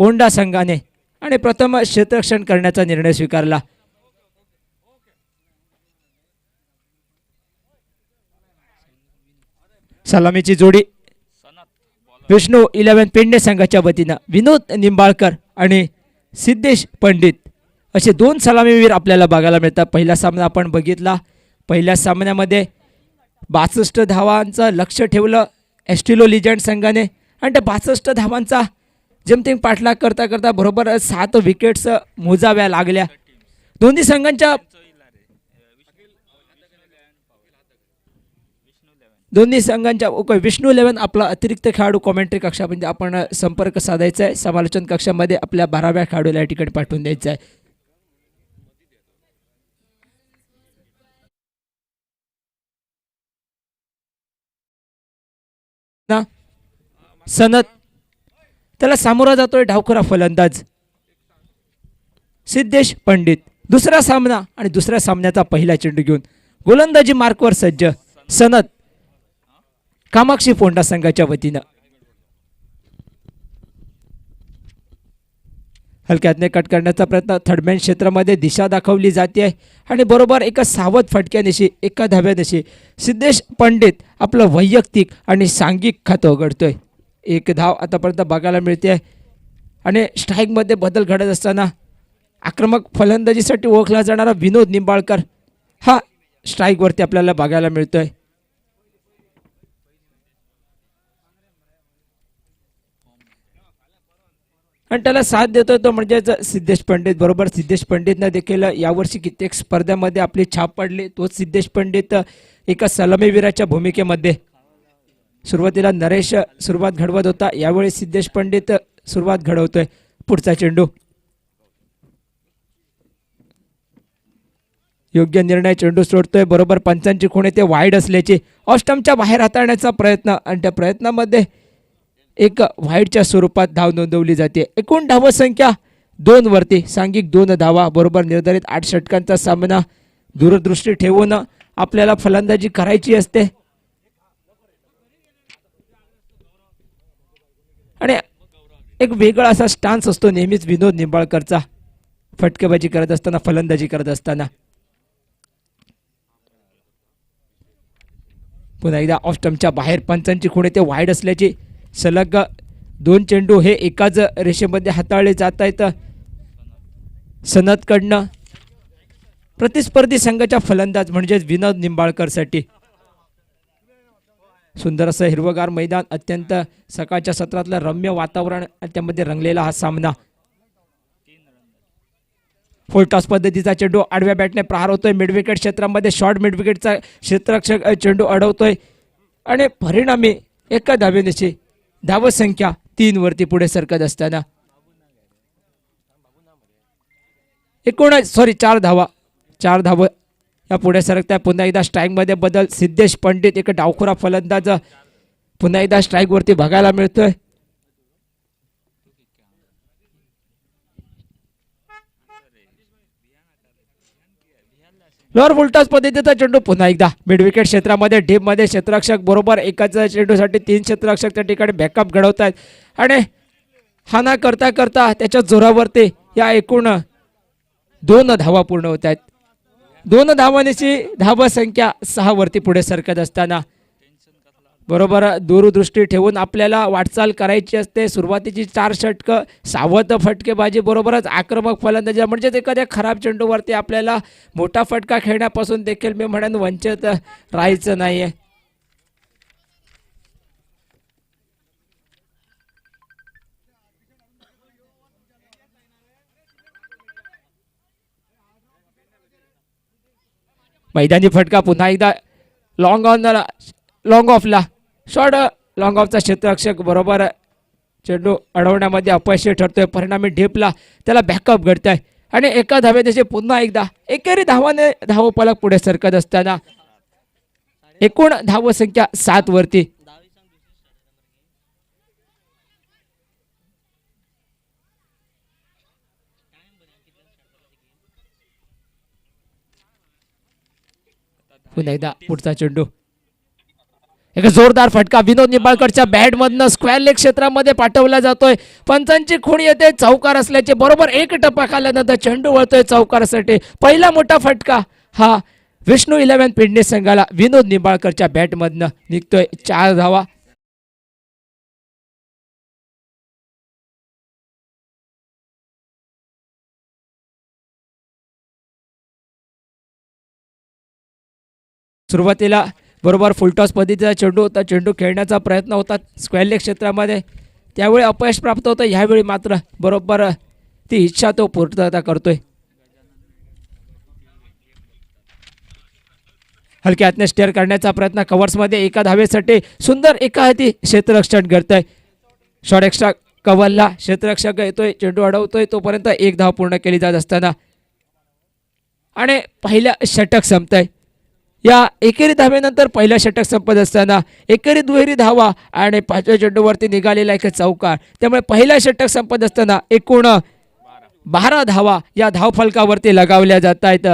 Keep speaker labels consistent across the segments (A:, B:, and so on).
A: पोंडा संघाने आणि प्रथम क्षेत्ररक्षण करण्याचा निर्णय स्वीकारला. सलामीची जोडी विष्णू 11 पेडणे संघाच्या वतीनं विनोद निंबाळकर आणि सिद्धेश पंडित असे दोन सलामीवीर आपल्याला बघायला मिळतात. पहिला सामना आपण बघितला. पहिल्या सामन्यामध्ये 62 धावांचं लक्ष ठेवलं एस्टिलो लिजंड संघाने आणि त्या 62 धावांचा जेमतेम पाठलाग करता करता बरोबर 7 विकेट्स मोजाव्या लागल्या. दोन्ही संघांच्या विष्णू 11 आपला अतिरिक्त खेळाडू कॉमेंट्री कक्षामध्ये आपण संपर्क साधायचा आहे. समालोचन कक्षामध्ये आपल्या 12व्या खेळाडूला या ठिकाणी पाठवून द्यायचं आहे. सनत त्याला सामोरा जातोय डावखुरा फलंदाज सिद्धेश पंडित. दुसरा सामना आणि दुसऱ्या सामन्याचा पहिला चेंडू घेऊन गोलंदाजी मार्कवर सज्ज सनत कामाक्षी पोंडा संघाच्या वतीनं. हलक्यातने कट करण्याचा प्रयत्न थर्डमॅन क्षेत्रामध्ये दिशा दाखवली जाते आणि बरोबर एका सावध फटक्यानिशी एका धाव्यानिशी सिद्धेश पंडित आपलं वैयक्तिक आणि सांघिक खातं उघडतोय. एक धाव आतापर्यंत बघायला मिळते आणि स्ट्राईकमध्ये बदल घडत असताना आक्रमक फलंदाजीसाठी ओळखला जाणारा विनोद निंबाळकर हा स्ट्राईकवरती आपल्याला बघायला मिळतोय. आणि त्याला साथ देतोय तो म्हणजेच सिद्धेश पंडित. बरोबर सिद्धेश पंडितनं देखील यावर्षी कित्येक स्पर्धामध्ये आपली छाप पडली. तोच सिद्धेश पंडित एका सलामीवीराच्या भूमिकेमध्ये सुरुवातीला नरेश सुरुवात घडवत होता. यावेळी सिद्धेश पंडित सुरुवात घडवतोय. पुढचा चेंडू योग्य निर्णय चेंडू सोडतोय. बरोबर पंचांची खूण ते वाईड असल्याची ऑस्टमच्या बाहेर हाताळण्याचा प्रयत्न आणि त्या प्रयत्नामध्ये एक वाईडच्या स्वरूपात धाव नोंदवली जाते. एकूण धावसंख्या 2 वरती सांघिक 2 धावा. बरोबर निर्धारित 8 षटकांचा सामना दूरदृष्टी ठेवून आपल्याला फलंदाजी करायची असते आणि एक वेगळा असा स्टान्स असतो नेहमीच विनोद निंबाळकरचा फटकेबाजी करत असताना फलंदाजी करत असताना. पुन्हा एकदा ऑस्टमच्या बाहेर पंचांची खूण ते वाईड असल्याची सलग 2 चेंडू हे एकाच रेषेमध्ये हाताळले जात आहेत. सनतकडनं प्रतिस्पर्धी संघाच्या फलंदाज म्हणजेच विनोद निंबाळकरसाठी सुंदर असं हिरवगार मैदान, अत्यंत सकाळच्या सत्रातलं रम्य वातावरण त्यामध्ये रंगलेला हा सामना. फुलटॉस पद्धतीचा चेंडू आडव्या बॅटने प्रहार होतोय. मिडविकेट क्षेत्रामध्ये शॉर्ट मिडविकेटचा क्षेत्ररक्षक चेंडू अडवतोय आणि परिणामी एका धावेनिशी धावसंख्या 3 वरती पुढे सरकत असताना 4 धावा या पुढे सरकताय. पुन्हा एकदा स्ट्राईक मध्ये बदल. सिद्धेश पंडित एक डावखुरा फलंदाज पुन्हा एकदा स्ट्राईक वरती बघायला मिळतोय. लोअर फुलटॉस पद्धतीचा चेंडू पुन्हा एकदा मिडविकेट क्षेत्रामध्ये डीप मध्ये क्षेत्ररक्षक बरोबर एकाच चेंडूसाठी 3 क्षेत्ररक्षक त्या ठिकाणी बॅकअप घडवत आहेत आणि हाना करता करता त्याच्या जोरावरती या एकूण 2 धावा पूर्ण होत आहेत. 2 धावांची धावसंख्या 6 वरती पुढे सरकत असताना बरोबर दूरदृष्टी ठेवून आपल्याला वाटचाल करायची असते. सुरुवातीची 4 षटकं सावध फटकेबाजी बरोबरच आक्रमक फलंदाजी म्हणजेच एखाद्या खराब चेंडूवरती आपल्याला मोठा फटका खेळण्यापासून देखील मी म्हणेन वंचित राहायचं नाहीये. मैदानी फटका पुन्हा एकदा लॉंग ऑफला शॉर्ट लॉंग ऑफचा क्षेत्ररक्षक बरोबर चेंडू अडवण्यामध्ये अपयशी ठरतोय. परिणामी ढेपला त्याला बॅकअप घडतंय आणि एका धावे त्याचे पुन्हा एकदा एकेरी धावाने धावफलक पुढे सरकत असताना एकूण धावसंख्या 7 वरती. पुन्हा एकदा पुढचा चेंडू एक जोरदार फटका विनोद निंबाळकरच्या बॅटमधनं स्क्वेअर लेग क्षेत्रामध्ये पाठवला जातोय. पंचांची खूण येते चौकार असल्याचे. बरोबर एक टप्पा खाल्यानंतर चेंडू वळतोय चौकारासाठी. पहिला मोठा फटका हा विष्णू 11 पेडणे संघाला विनोद निंबाळकरच्या बॅटमधनं निघतोय. 4 धावा. सुरुवातीला बरोबर फुलटॉस पद्धतीचा चेंडू होता. चेंडू खेळण्याचा प्रयत्न होता स्क्वेअर लेग क्षेत्रामध्ये. त्यावेळी अपयश प्राप्त होतं. ह्यावेळी मात्र बरोबर ती इच्छा तो पूर्तता करतोय. हलक्या हातने स्टेअर करण्याचा प्रयत्न कव्हर्समध्ये एका धावेसाठी सुंदर एका हाती क्षेत्ररक्षण करतोय. शॉर्ट एक्स्ट्रा कव्हरला क्षेत्ररक्षक येतोय. चेंडू अडवतोय तोपर्यंत एक धाव पूर्ण केली जात असताना आणि पहिल्या षटक संपतंय. या एकेरी धावेनंतर पहिल्या षटक संपत असताना एकेरी दुहेरी धावा आणि 5व्या चेंडूवरती निघालेला एक चौकार. त्यामुळे पहिल्या षटक संपत असताना एकूण 12 धावा या धावफलकावरती लगावल्या जात आहेत.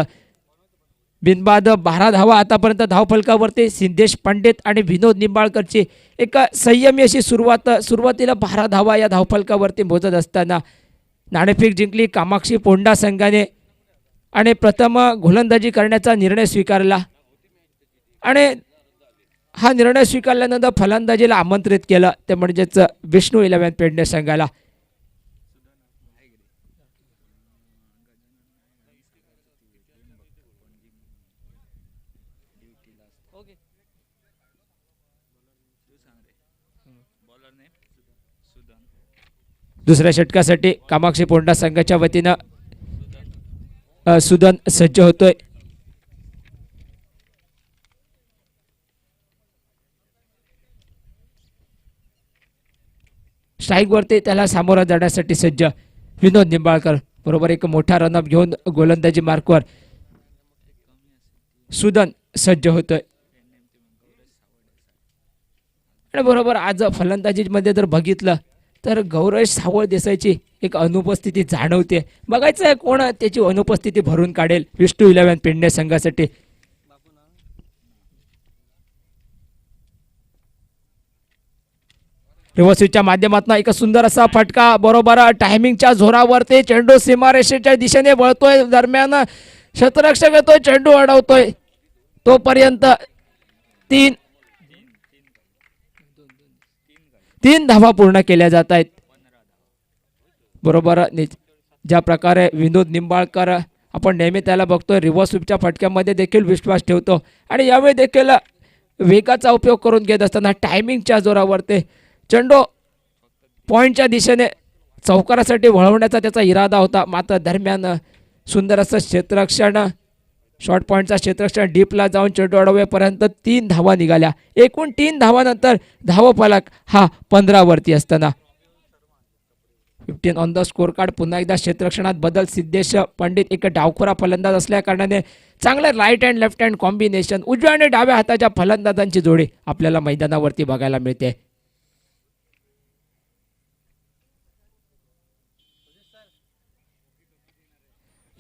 A: बिनबाद 12 धावा आतापर्यंत धावफलकावरती सिद्धेश पंडित आणि विनोद निंबाळकरची एक संयमी अशी सुरुवातीला 12 धावा या धावफलकावरती मोजत असताना नाणेफेक जिंकली कामाक्षी पोंडा संघाने आणि प्रथम गोलंदाजी करण्याचा निर्णय स्वीकारला आणि हा निर्णय स्वीकारल्यानंतर फलंदाजीला आमंत्रित केलं ते म्हणजेच विष्णू 11 पेडणे संघाला. दुसऱ्या षटकासाठी कामाक्षी पोंडा संघाच्या वतीनं सुदन सज्ज होतोय. स्ट्राईक वरती त्याला सामोरा जाण्यासाठी सज्ज विनोद निंबाळकर. बरोबर एक मोठा रनअप घेऊन गोलंदाजी मार्कवर सुदन सज्ज होतोय. आणि बरोबर आज फलंदाजीमध्ये जर बघितलं तर गौरव सावळ देसाईची एक अनुपस्थिती जाणवते. बघायचं कोण त्याची अनुपस्थिती भरून काढेल विष्णू 11 पेडणे संघासाठी. रिव्हर्सच्या माध्यमातून एक सुंदर असा फटका बरोबर टायमिंगच्या जोरावरती चेंडू सीमारेषेच्या दिशेने वळतोय. दरम्यान क्षेत्ररक्षक येतोय चेंडू अडवतोय तोपर्यंत 3 धावा पूर्ण केल्या जात आहेत. बरोबर ज्या प्रकारे विनोद निंबाळकर आपण नेहमी त्याला बघतोय रिव्हर्स स्वीपच्या फटक्यामध्ये देखील विश्वास ठेवतो आणि यावेळी देखील वेगाचा उपयोग करून घेत असताना टायमिंगच्या जोरावरती चेंडू पॉईंटच्या दिशेने चौकारासाठी वळवण्याचा त्याचा इरादा होता. मात्र दरम्यान सुंदर असं क्षेत्ररक्षण शॉर्ट पॉईंटचा क्षेत्ररक्षण डीपला जाऊन चेंडू अडवेपर्यंत 3 धावा निघाल्या. एकूण 3 धावानंतर धावफलक हा 15 वरती असताना 15 ऑन द स्कोर कार्ड. पुन्हा एकदा क्षेत्ररक्षणात बदल. सिद्धेश पंडित एक डावखोरा फलंदाज असल्या कारणाने चांगलं right hand left hand combination उजव्या आणि डाव्या हाताच्या फलंदाजांची जोडी आपल्याला मैदानावरती बघायला मिळते.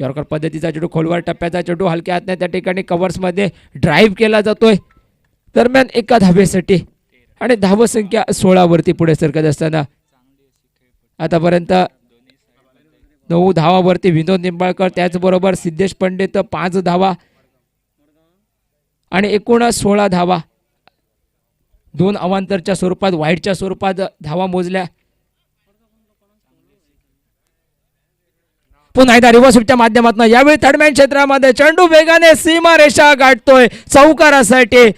A: यॉर्कर पद्धतीचा चेंडू खोलवर टप्प्याचा चेंडू हलक्या हातने त्या ठिकाणी कव्हर्समध्ये ड्राईव्ह केला जातोय. दरम्यान एका धावेसाठी आणि धावसंख्या 16 वरती पुढे सरकत असताना आतापर्यंत 9 धावावरती विनोद निंबाळकर. त्याचबरोबर सिद्धेश पंडित 5 धावा आणि एकूण 16 धावा. 2 अवांतरच्या स्वरूपात वाईडच्या स्वरूपात धावा मोजल्या. पुन्हा एकदा रिव्हर्सच्या माध्यमातून यावेळी थर्डमॅन क्षेत्रामध्ये चेंडू वेगाने सीमारेषा गाठतोय चौकारासाठी.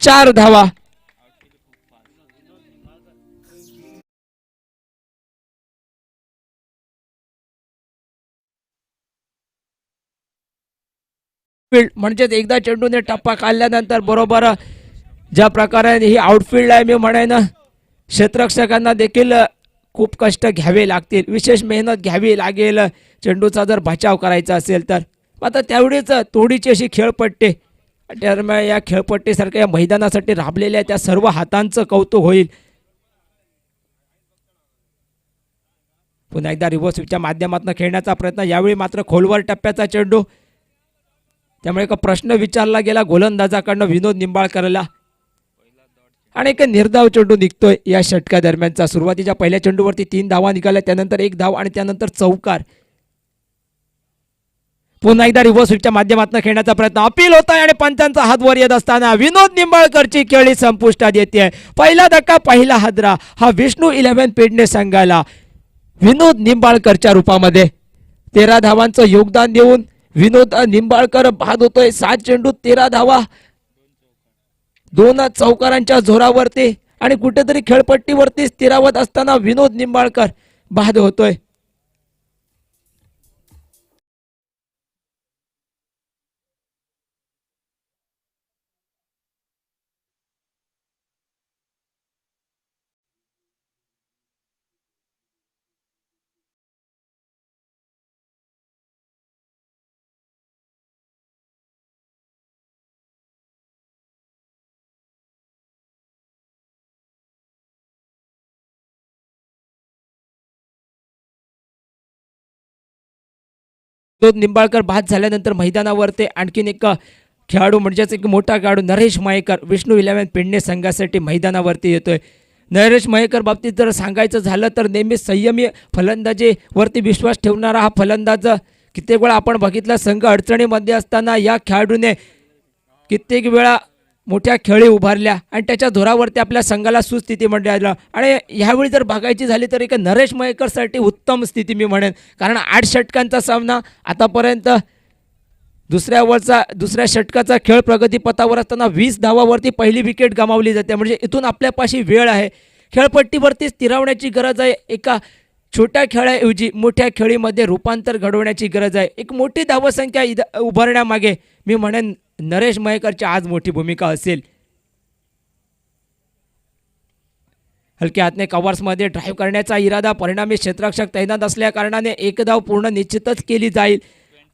A: 4 धावा. म्हणजेच एकदा चेंडूने टप्पा काढल्यानंतर बरोबर ज्या प्रकारे ही आउटफील्ड आहे मी म्हणेन क्षेत्ररक्षकांना देखील खूप कष्ट घ्यावे लागतील. विशेष मेहनत घ्यावी लागेल चेंडूचा जर बचाव करायचा असेल तर. आता तेवढीच थोडीशी अशी खेळपट्टी त्यामुळे या खेळपट्टीसारख्या या मैदानासाठी राबलेल्या त्या सर्व हातांचं कौतुक होईल. पुन्हा एकदा रिव्हर्स स्वीपच्या माध्यमातून खेळण्याचा प्रयत्न. यावेळी मात्र खोलवर टप्प्याचा चेंडू. त्यामुळे एक प्रश्न विचारला गेला गोलंदाजाकडनं विनोद निंबाळकरला आणि एक निर्धाव चेंडू निघतोय या षटकादरम्यानचा. सुरुवातीच्या पहिल्या चेंडूवरती 3 धावा निघाल्या, त्यानंतर 1 धाव आणि त्यानंतर चौकार. पुन्हा एकदा रिव्हर्स स्वीपच्या माध्यमातून खेळण्याचा प्रयत्न, अपील होत आहे आणि पंचांचा हात वर येत असताना विनोद निंबाळकरची खेळी संपुष्टात येते. पहिला धक्का, पहिला हादरा हा विष्णू 11 पेडणे संघाला विनोद निंबाळकरच्या रूपामध्ये 13 धावांचं योगदान देऊन विनोद निंबाळकर बाद होतोय. 7 चेंडू 13 धावा, 2 चौकारांच्या जोरावरती आणि कुठेतरी खेळपट्टीवरती स्थिरावत असताना विनोद निंबाळकर बाद होतोय. विनोद निंबाळकर बाद झाल्यानंतर मैदानावरती आणखीन एक खेळाडू म्हणजेच एक मोठा खेळाडू नरेश मयेकर विष्णू 11 पेडणे संघासाठी मैदानावरती येतोय. नरेश मयेकर बाबतीत जर सांगायचं झालं तर नेहमी संयमी फलंदाजीवरती विश्वास ठेवणारा हा फलंदाज. कित्येक वेळा आपण बघितलं संघ अडचणीमध्ये असताना या खेळाडूने कित्येक वेळा मोठ्या खेळी उभारल्या आणि त्याच्या जोरावरती आपल्या संघाला सुस्थितीमध्ये आलं. आणि ह्यावेळी जर बघायची झाली तर एक नरेश मयेकरसाठी उत्तम स्थिती मी म्हणेन, कारण 8 षटकांचा सामना आतापर्यंत दुसऱ्या षटकाचा खेळ प्रगतीपथावर असताना 20 धावावरती पहिली विकेट गमावली जाते. म्हणजे इथून आपल्यापाशी वेळ आहे, खेळपट्टीवरती स्थिरावण्याची गरज आहे. एका छोट्या खेळाऐवजी मोठ्या खेळीमध्ये रूपांतर घडवण्याची गरज आहे. एक मोठी धावसंख्या उभारण्यामागे मी म्हणेन नरेश मयेकरची आज मोठी भूमिका असेल. हलक्या हातने कव्हर्समध्ये ड्राईव्ह करण्याचा इरादा, परिणामी क्षेत्ररक्षक तैनात असल्या कारणाने एक धाव पूर्ण निश्चितच केली जाईल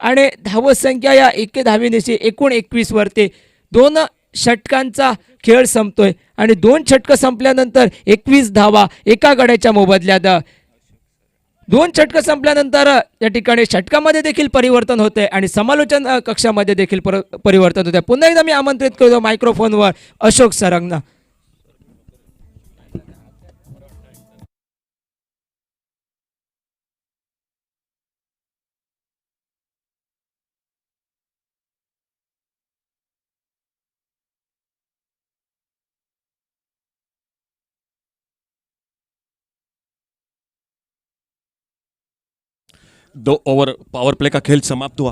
A: आणि धावसंख्या या 1 धावेनिशी एकूण 21 वरती 2 षटकांचा खेळ संपतोय आणि 2 षटकं संपल्यानंतर 21 धावा एका गड्याच्या मोबदल्यात. 2 षटकं संपल्यानंतर या ठिकाणी षटकामध्ये देखील परिवर्तन होते आणि समालोचन कक्षामध्ये देखील परिवर्तन होते. पुन्हा एकदा मी आमंत्रित करतो मायक्रोफोनवर अशोक सरंगना.
B: दो ओवर पावर प्ले का खेल समाप्त हुआ।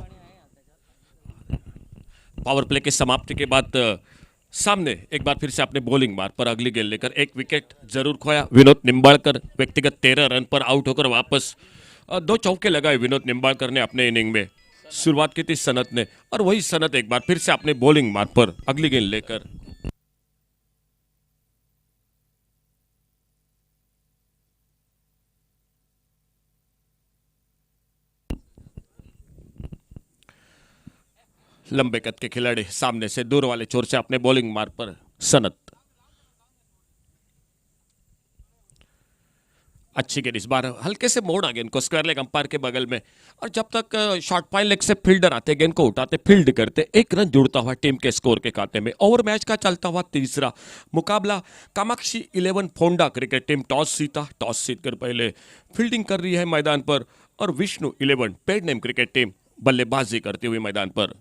B: पावर प्ले के समाप्ति के बाद सामने एक बार फिर से अपने बॉलिंग मार पर अगली गेंद लेकर एक विकेट जरूर खोया विनोद निंबाळकर। व्यक्तिगत 13 रन पर आउट होकर वापस 2 चौके लगाए विनोद निंबाळकर ने अपने इनिंग में। शुरुआत की थी सनत ने और वही सनत एक बार फिर से अपने बॉलिंग मार पर अगली गेंद लेकर लंबे कद के खिलाड़ी सामने से दूर वाले छोर से अपने बॉलिंग मार पर सनत। अच्छी गेंद इस बार हल्के से मोड़ा गेंद को स्क्वायर लेग अंपायर के बगल में और जब तक शॉर्ट फाइन लेग से फील्डर आते गेंद को उठाते फील्ड करते 1 रन जुड़ता हुआ टीम के स्कोर के खाते में। ओवर मैच का चलता हुआ तीसरा मुकाबला Kamakshi 11 Ponda cricket team toss जीतकर पहले फील्डिंग कर रही है मैदान पर और विष्णु 11 पेडनेम क्रिकेट टीम बल्लेबाजी करती हुई मैदान पर।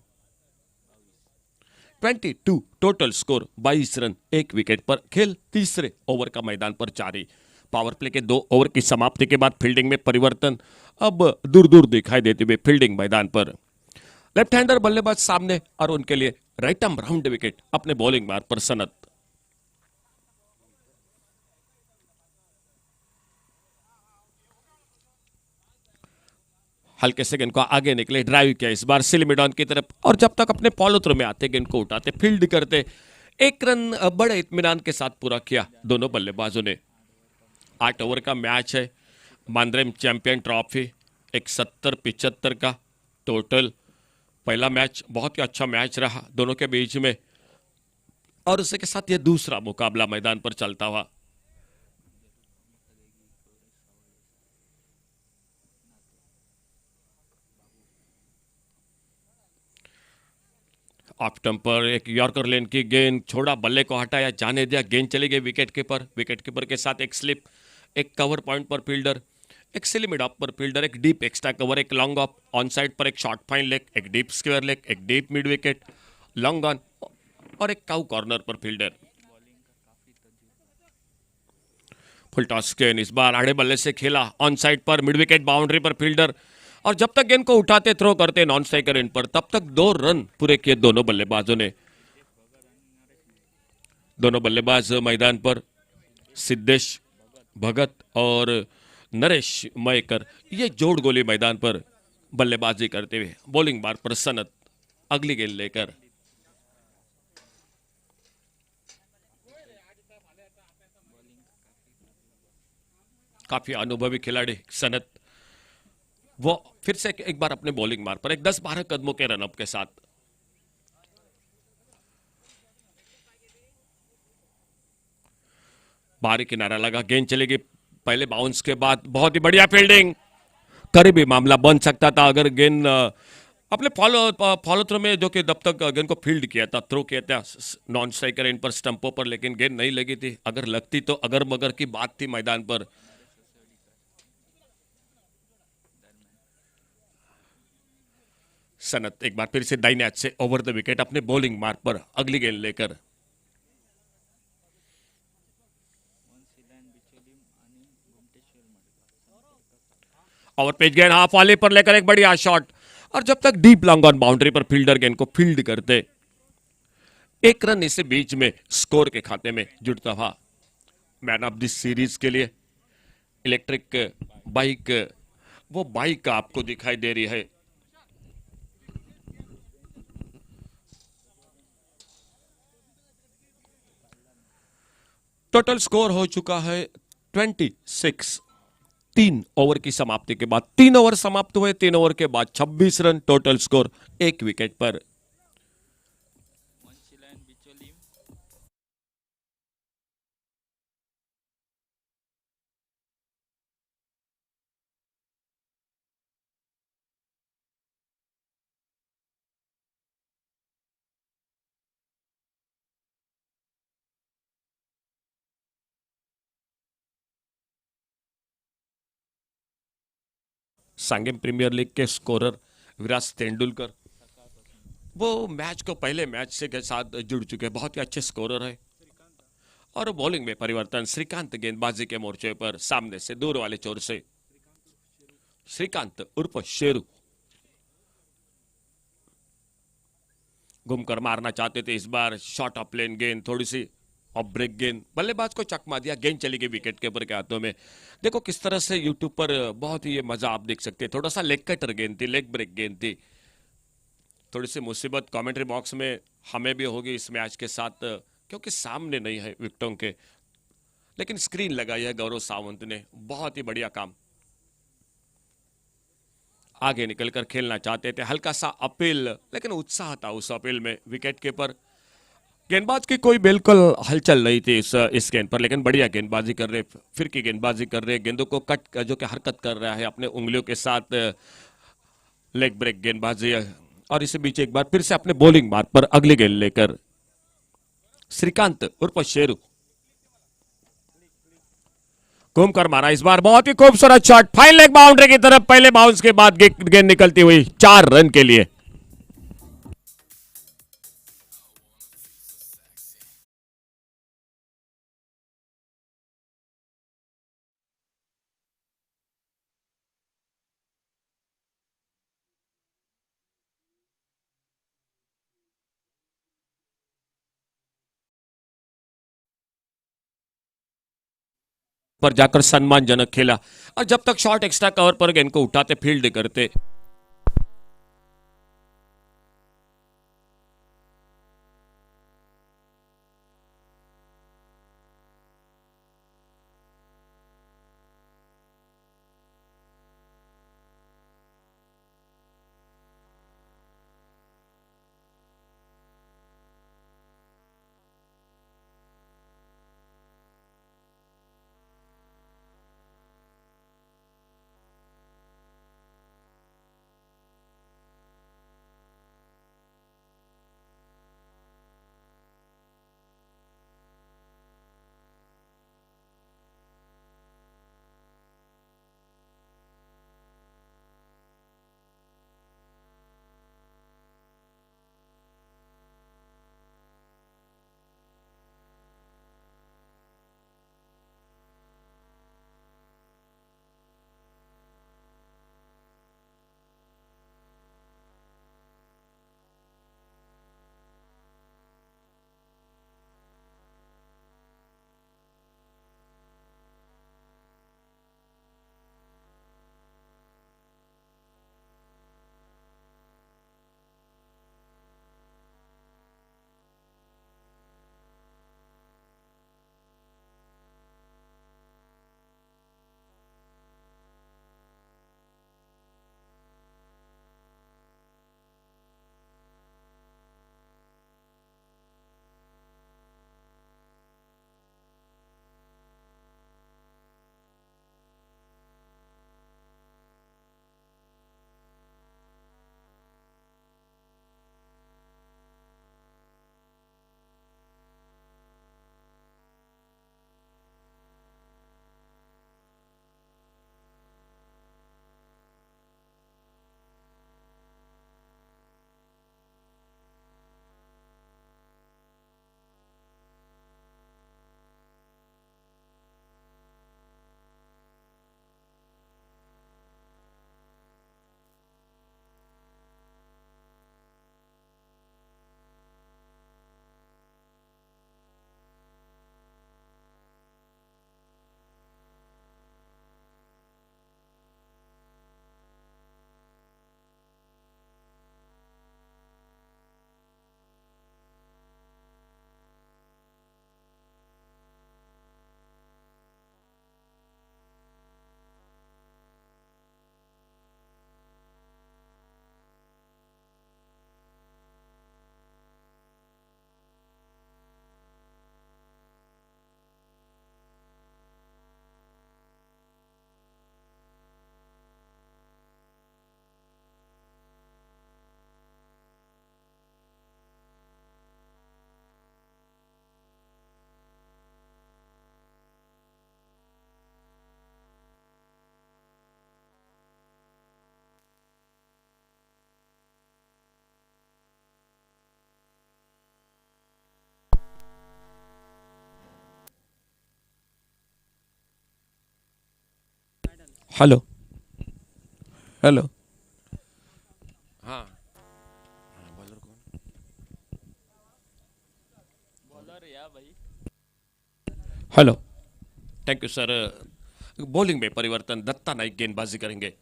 B: 22 टोटल स्कोर 22 रन 1 विकेट पर खेल तीसरे ओवर का मैदान पर जारी। पावर प्ले के 2 ओवर की समाप्ति के बाद फील्डिंग में परिवर्तन अब दूर दूर दिखाई देते हुए फील्डिंग मैदान पर लेफ्ट हैंडर बल्लेबाज सामने और उनके लिए राइट आर्म राउंड विकेट अपने बॉलिंग मार्ग पर सनत। हल्के से गेंद को आगे निकले ड्राइव किया इस बार सिली मिडॉन की तरफ और जब तक अपने फॉलो थ्रू में आते गेंद को उठाते फील्ड करते 1 रन बड़े इत्मीनान के साथ पूरा किया दोनों बल्लेबाजों ने। 8 ओवर का मैच है मांद्रेम चैंपियन ट्रॉफी 71-75 का टोटल। पहला मैच बहुत ही अच्छा मैच रहा दोनों के बीच में और उसी के साथ ये दूसरा मुकाबला मैदान पर चलता हुआ। ऑफ टेम्पर एक यॉर्कर लेन की गेंद, छोड़ा, बल्ले को हटाया, जाने दिया, गेंद चली गई विकेट कीपर। विकेट कीपर के साथ एक स्लिप, एक कवर पॉइंट पर फील्डर, एक सिली मिड ऑफ पर फील्डर, एक डीप एक्स्ट्रा कवर, एक लॉन्ग ऑफ, ऑन साइड पर एक शॉर्ट फाइन लेग, एक डीप स्क्वायर लेग, एक deep mid wicket, long on और एक काउ कॉर्नर पर फील्डर। फुल टॉस गेंद इस बार आड़े बल्ले से खेला, ऑन साइड पर मिड विकेट बाउंड्री पर फील्डर, और जब तक गेंद को उठाते थ्रो करते नॉन स्ट्राइकर एंड पर, तब तक 2 रन पूरे किए दोनों बल्लेबाजों ने। दोनों बल्लेबाज मैदान पर सिद्धेश भगत और नरेश मयेकर, ये जोड़ गोली मैदान पर बल्लेबाजी करते हुए। बॉलिंग बार पर सनत अगली गेंद लेकर। काफी अनुभवी खिलाड़ी सनत, वो फिर से एक बार अपने बॉलिंग मार पर एक 10-12 कदमों के रनअप के साथ। बाहरी किनारा लगा, गेंद चलेगी पहले बाउंस के बाद, बहुत ही बढ़िया फील्डिंग। करीबी मामला बन सकता था अगर गेंद अपने फॉलो थ्रो में, जो कि तब तक गेंद को फील्ड किया था, थ्रो किया था नॉन स्ट्राइकर एंड पर स्टंपों पर, लेकिन गेंद नहीं लगी थी। अगर लगती तो अगर मगर की बात थी मैदान पर। सनत एक बार फिर से दाहिने हाथ से ओवर द विकेट अपने बॉलिंग मार्क पर अगली गेंद लेकर। और पेज गेंद हाफ वाले पर लेकर एक बढ़िया शॉट, और जब तक डीप लॉन्ग ऑन बाउंड्री पर फील्डर गेंद को फील्ड करते, 1 रन इसे बीच में स्कोर के खाते में जुड़ता था। मैन ऑफ दिस सीरीज के लिए इलेक्ट्रिक बाइक, वो बाइक आपको दिखाई दे रही है। टोटल स्कोर हो चुका है 26। 3 ओवर की समाप्ति के बाद, 3 ओवर समाप्त हुए, 3 ओवर के बाद 26 रन टोटल स्कोर, 1 विकेट पर। सांगेम प्रीमियर लीग के स्कोरर विराट तेंदुलकर, वो मैच को पहले मैच से के साथ जुड़ चुके, बहुत ही अच्छे स्कोरर है। और बॉलिंग में परिवर्तन, श्रीकांत गेंदबाजी के मोर्चे पर सामने से दूर वाले छोर से श्रीकांत उर्फ शेरू घूमकर मारना चाहते थे इस बार, शॉर्ट ऑफ प्लेन गेंद, थोड़ी सी ऑफ ब्रेक गेंद, बल्लेबाज को चकमा दिया, गेंद चली गई विकेट कीपर के हाथों में। देखो किस तरह से यूट्यूब पर बहुत ही ये मजा आप देख सकते हैं, थोड़ा सा लेग कटर गेंद थी, लेग ब्रेक गेंद थी। थोड़ी सी मुसीबत कमेंट्री बॉक्स में हमें भी होगी इस मैच के साथ, क्योंकि सामने नहीं है विकेटों के, लेकिन स्क्रीन लगाई है गौरव सावंत ने, बहुत ही बढ़िया काम। आगे निकलकर खेलना चाहते थे, हल्का सा अपील, लेकिन उत्साह था उस अपील में। विकेट कीपर, गेंदबाज की कोई बिल्कुल हलचल नहीं थी इस गेंद पर, लेकिन बढ़िया गेंदबाजी कर रहे, फिर की गेंदबाजी कर रहे, गेंदों को कट जो कि हरकत कर रहा है अपने उंगलियों के साथ, लेग ब्रेक गेंदबाजी। और इसी बीच एक बार फिर से अपने बॉलिंग मार्ग पर अगली गेंद लेकर श्रीकांत उर्फ शेरू घूमकर मारा इस बार, बहुत ही खूबसूरत शॉट, फाइन लेग बाउंड्री की तरफ, पहले बाउंस के बाद गेंद निकलती हुई 4 रन के लिए। पर जाकर सम्मानजनक खेला, और जब तक शॉट एक्स्ट्रा कवर पर गेंद को उठाते फील्ड करते, हेलो हेलो हाँ hello thank you sir. Bowling में परिवर्तन, दत्ता नाइक गेंदबाजी करेंगे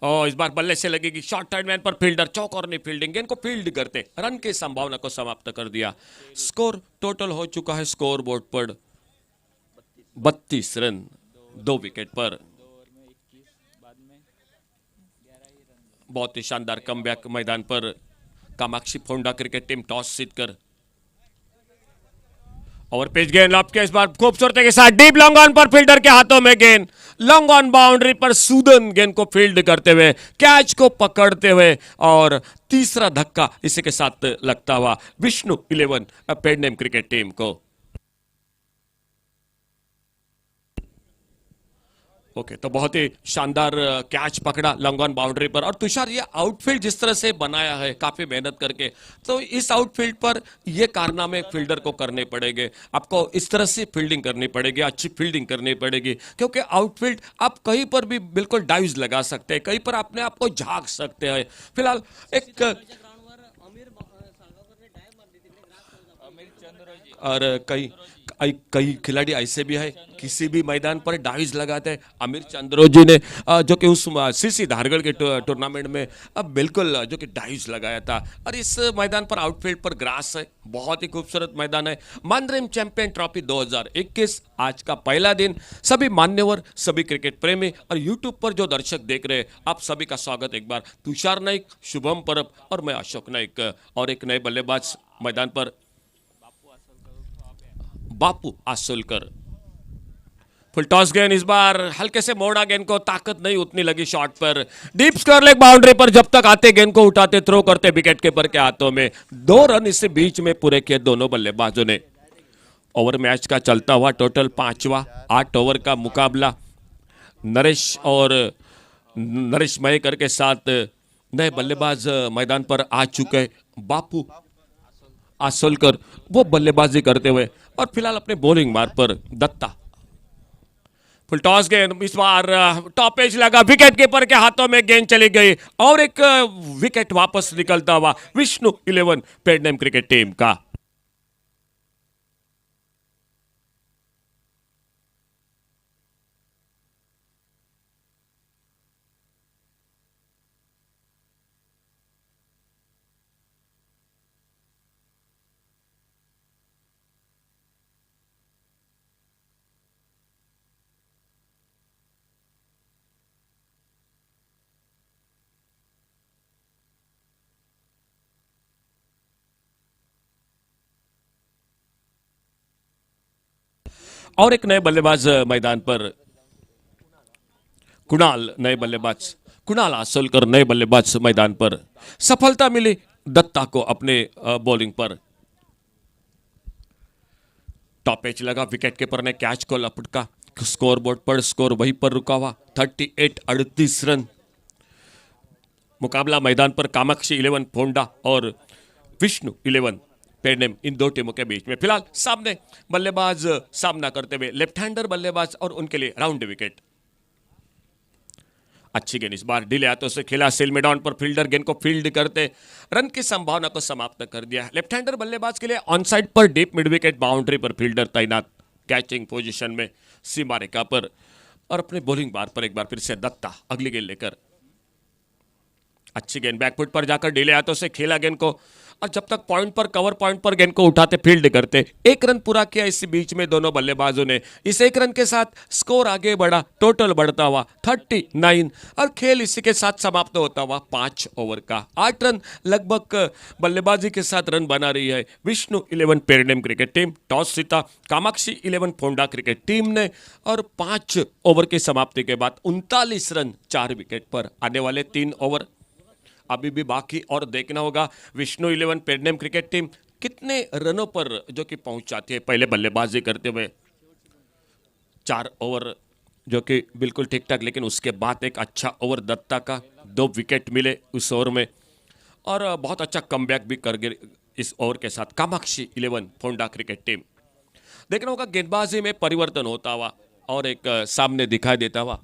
B: और इस बार बल्ले से लगेगी शॉर्ट थर्ड मैन पर फील्डर चौकोरनी फील्डिंग, गेंद को फील्ड करते रन की संभावना को समाप्त कर दिया। स्कोर टोटल हो चुका है स्कोर बोर्ड पर 32 रन 2 विकेट पर। बहुत ही शानदार कमबैक मैदान पर Kamakshi Ponda cricket team toss जीतकर ओवर पिच गेंद लॉप के इस बार खूबसूरती के साथ डीप लॉन्ग ऑन पर फील्डर के हाथों में गेंद, लॉन्ग ऑन बाउंड्री पर सूदन गेंद को फील्ड करते हुए कैच को पकड़ते हुए और तीसरा धक्का इसी के साथ लगता हुआ विष्णु 11 पेडनेम क्रिकेट टीम को। ओके तो बहुत ही शानदार कैच पकड़ा लॉन्ग ऑन बाउंड्री पर। और तुषार ये आउटफील्ड जिस तरह से बनाया है काफी मेहनत करके, तो इस आउटफील्ड पर ये कारनामे फील्डर को करने पड़ेंगे, आपको इस तरह से फील्डिंग करनी पड़ेगी, अच्छी फील्डिंग करनी पड़ेगी, क्योंकि आउटफील्ड आप कहीं पर भी बिल्कुल डाइव्स लगा सकते हैं, कहीं पर अपने आप को झांक सकते हैं। फिलहाल एक और कई खिलाड़ी ऐसे भी है किसी भी मैदान पर डाइव्स लगाते हैं। आमिर चंद्रोजी ने जो कि उस सीसी धारगढ़ के टूर्नामेंट में अब बिल्कुल जो कि डाइव्स लगाया था। और इस मैदान पर आउटफील्ड पर ग्रास है, बहुत ही खूबसूरत मैदान है। मानरेम चैंपियन ट्रॉफी 2021 आज का पहला दिन। सभी मान्यवर, सभी क्रिकेट प्रेमी और यूट्यूब पर जो दर्शक देख रहे हैं, आप सभी का स्वागत एक बार। तुषार नाइक, शुभम परब और मैं अशोक नाइक और एक नए बल्लेबाज मैदान पर बापू आसोलकर। फुल टॉस गेंद इस बार हल्के से मोड़ा, गेंद को ताकत नहीं उतनी लगी शॉट पर। डीप स्क्वायर लेग बाउंड्री पर जब तक आते गेंद को उठाते थ्रो करते विकेट कीपर के हाथों में। 2 रन इससे बीच में पूरे किए दोनों बल्लेबाजों ने। ओवर मैच का चलता हुआ टोटल 5वां 8 ओवर का मुकाबला। नरेश मयेकर के साथ नए बल्लेबाज मैदान पर आ चुके बापू आसोलकर, वो बल्लेबाजी करते हुए और फिलहाल अपने बॉलिंग मार्ग पर दत्ता। फुल टॉस गेंद इस बार टॉप एज लगा, विकेट कीपर के हाथों में गेंद चली गई और एक विकेट वापस निकलता हुआ विष्णु 11 पेडनेम क्रिकेट टीम का। और एक नए बल्लेबाज मैदान पर कुणाल आसोलकर नए बल्लेबाज मैदान पर। सफलता मिली दत्ता को अपने बॉलिंग पर। टॉप एज लगा, विकेट कीपर ने कैच को लपका। स्कोर बोर्ड पर स्कोर वहीं पर रुका हुआ 38 रन। मुकाबला मैदान पर कामाक्षी 11 फोंडा और विष्णु 11 पेडनेम, इन दो टीमों के बीच में। फिलहाल सामने बल्लेबाज सामना करते हुए लेफ्ट हैंडर बल्लेबाज और उनके लिए राउंड विकेट। अच्छी गेंद इस बार डिले हाथों से खेला, सेल मिड ऑन पर फील्डर गेंद को फील्ड करते रन की संभावना को समाप्त कर दिया। लेफ्ट हैंडर बल्लेबाज के लिए ऑन साइड पर डीप मिड विकेट बाउंड्री पर फील्डर तैनात कैचिंग पोजीशन में सीमा रेखा पर। और अपने बॉलिंग बार पर एक बार फिर से दत्ता अगली गेंद लेकर। अच्छी गेंद बैकफुट पर जाकर डिले हाथों से खेला गेंद को और जब तक पॉइंट पर कवर पॉइंट पर गेंद को उठाते फील्ड करते। 1 रन पूरा किया इस बीच में दोनों बल्लेबाजों ने। इस 1 रन के साथ स्कोर आगे बढ़ा, टोटल बढ़ता हुआ 39 और खेल इसी के साथ समाप्त होता हुआ 5 ओवर का 8 रन लगभग बल्लेबाजी के साथ रन बना रही है विष्णु 11 पेडनेम क्रिकेट टीम। टॉस जीता कामाक्षी 11 फोंडा क्रिकेट टीम ने और 5 ओवर की समाप्ति के बाद 39 रन 4 विकेट पर। आने वाले 3 ओवर अभी भी बाकी और देखना होगा विष्णु 11 पेडनेम क्रिकेट टीम कितने रनों पर जो कि पहुंच जाती है। पहले बल्लेबाजी करते हुए 4 ओवर जो कि बिल्कुल ठीक ठाक, लेकिन उसके बाद एक अच्छा ओवर दत्ता का, 2 विकेट मिले उस ओवर में और बहुत अच्छा कमबैक भी कर गई इस ओवर के साथ कामाक्षी 11 फोंडा क्रिकेट टीम। देखना होगा गेंदबाजी में परिवर्तन होता हुआ और एक सामने दिखाई देता हुआ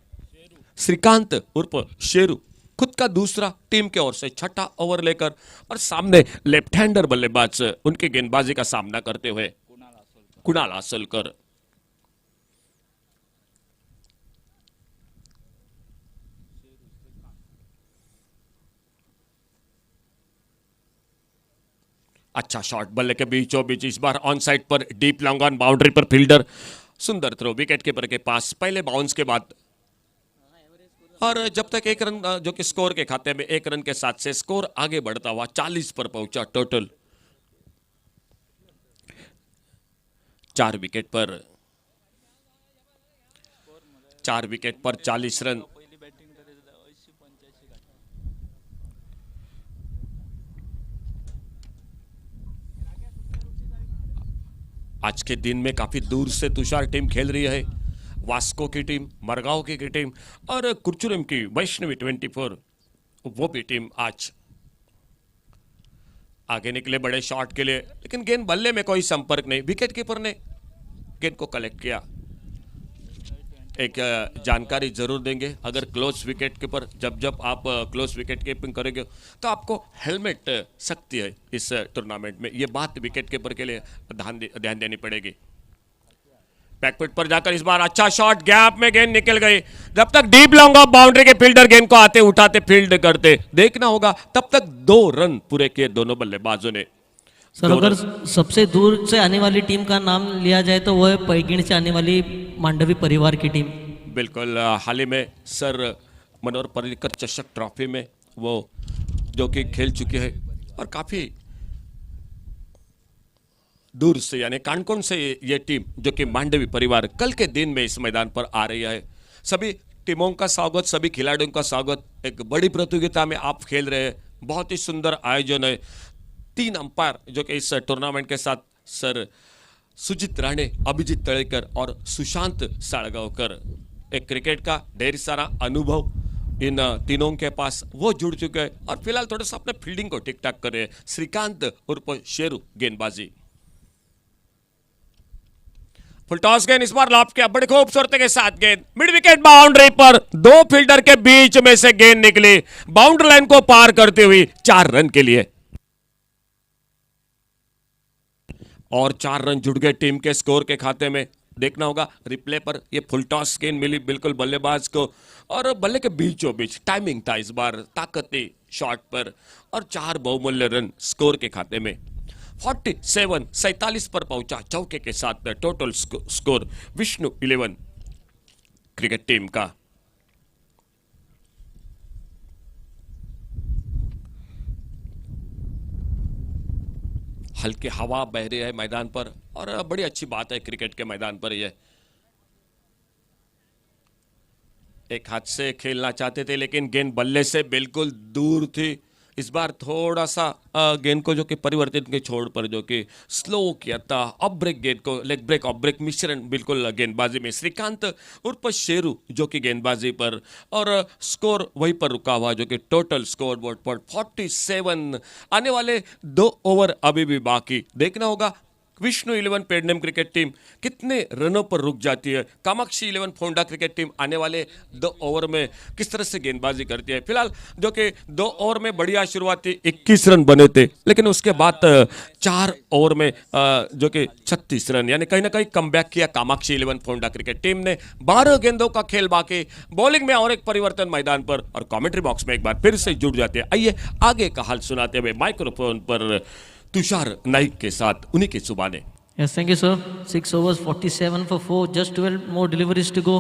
B: श्रीकांत उर्फ शेरू खुद का दूसरा टीम के ओर से छठा ओवर लेकर और सामने लेफ्ट हैंडर बल्लेबाज उनकी गेंदबाजी का सामना करते हुए कुणाल आसलकर। अच्छा शॉट बल्ले के बीचों बीच, इस बार ऑन साइड पर डीप लॉन्ग ऑन बाउंड्री पर फील्डर, सुंदर थ्रो विकेट कीपर के पास पहले बाउंस के बाद। और जब तक एक रन जो कि स्कोर के खाते में एक रन के साथ से स्कोर आगे बढ़ता हुआ 40 पर पहुंचा टोटल। 4 विकेट पर 40 रन। आज के दिन में काफी दूर से तुषार टीम खेल रही है, वास्को की टीम, मरगांव की टीम और कुरचुरम की वैष्णवी 24 वो भी टीम आज आगे निकले बड़े शॉट के लिए, लेकिन गेंद बल्ले में कोई संपर्क नहीं। विकेट कीपर ने गेंद को कलेक्ट किया। एक जानकारी जरूर देंगे, अगर क्लोज विकेट कीपर जब आप क्लोज विकेट कीपिंग करेंगे तो आपको हेलमेट सकती है इस टूर्नामेंट में। ये बात विकेट कीपर के लिए ध्यान देनी पड़ेगी। बैकफुट पर जाकर इस बार अच्छा शॉट, गैप में गेंद निकल गई। जब तक डीप लॉन्ग ऑफ बाउंड्री के फील्डर गेंद को आते उठाते फील्ड करते देखना होगा, तब तक 2 रन पूरे किए दोनों बल्लेबाजों ने।
C: सर अगर सबसे दूर से आने वाली टीम का नाम लिया जाए तो वो है पैगिण से आने वाली मांडवी परिवार की टीम।
B: बिल्कुल, हाल ही में सर मनोहर पर्रिकर चषक ट्रॉफी में वो जो कि खेल चुके हैं और काफी दूर से यानी कानकोन से ये टीम जो कि मांडवी परिवार कल के दिन में इस मैदान पर आ रही है। सभी टीमों का स्वागत, सभी खिलाड़ियों का स्वागत। एक बड़ी प्रतियोगिता में आप खेल रहे हैं, बहुत ही सुंदर आयोजन है। 3 अंपायर जो कि इस टूर्नामेंट के साथ सर सुजीत राणे, अभिजीत तळेकर और सुशांत साळगावकर। एक क्रिकेट का ढेर सारा अनुभव इन तीनों के पास वो जुड़ चुके हैं और फिलहाल थोड़ा सा अपने फील्डिंग को ठीक ठाक कर रहे हैं। श्रीकांत उर्फ शेरू गेंदबाजी, फुल टॉस गेंद इस बार लॉफ्ट किया बड़ी खूबसूरती के साथ, गेंद मिड विकेट बाउंड्री पर 2 फील्डर के बीच में से गेंद निकली, बाउंड्री लाइन को पार करते हुए 4 रन के लिए और 4 रन जुड़ गए टीम के स्कोर के खाते में। देखना होगा रिप्ले पर, ये फुल टॉस गेंद मिली बिल्कुल बल्लेबाज को और बल्ले के बीचों बीच टाइमिंग था इस बार ताकती शॉट पर और 4 बहुमूल्य रन स्कोर के खाते में। 47 पर पहुंचा चौके के साथ total score Vishnu 11 cricket team का। हल्की हवा बह रही है मैदान पर और बड़ी अच्छी बात है क्रिकेट के मैदान पर। ये एक हाथ से खेलना चाहते थे लेकिन गेंद बल्ले से बिल्कुल दूर थी। इस बार थोड़ा सा गेंद को जो कि परिवर्तित के छोड़ पर जो कि स्लो किया था, ऑफ ब्रेक गेंद को लेग ब्रेक ऑफ ब्रेक मिश्रण बिल्कुल गेंदबाजी में श्रीकांत उर्फ शेरू जो कि गेंदबाजी पर और स्कोर वहीं पर रुका हुआ जो कि टोटल स्कोर बोर्ड पर 47। आने वाले 2 ओवर अभी भी बाकी, देखना होगा विष्णु 11 पेडनेम क्रिकेट टीम कितने रनों पर रुक जाती है, कामाक्षी 11 फोंडा क्रिकेट टीम आने वाले 2 ओवर में किस तरह से गेंदबाजी करती है। फिलहाल जो कि 2 ओवर में बढ़िया शुरुआत थी, 21 रन बने थे, लेकिन उसके बाद 4 ओवर में जो कि 36 रन यानी कहीं ना कहीं कमबैक किया कामाक्षी 11 फोंडा क्रिकेट टीम ने। 12 गेंदों का खेल बाकी, बॉलिंग में और एक परिवर्तन मैदान पर और कमेंट्री बॉक्स में एक बार फिर से जुड़ जाते हैं। आइए आगे का हाल सुनाते हुए माइक्रोफोन पर तुषार नाइक के साथ उन्हीं की जुबानें।
C: Yes, thank you, sir. 6 overs, 47 for 4, just 12 more deliveries to go.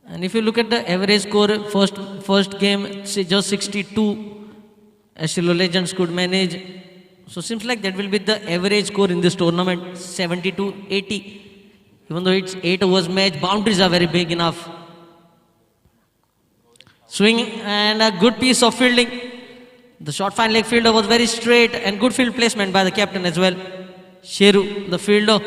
C: And if you look at the average score, first game, just 62, Ashilo Legends could manage. So seems like that will be the average score in this tournament, 70-80. Even though it's 8 overs match, boundaries are very big enough. Swing and a good piece of fielding. The short fine leg fielder was very straight and good field placement by the captain as well. Sheru, the fielder.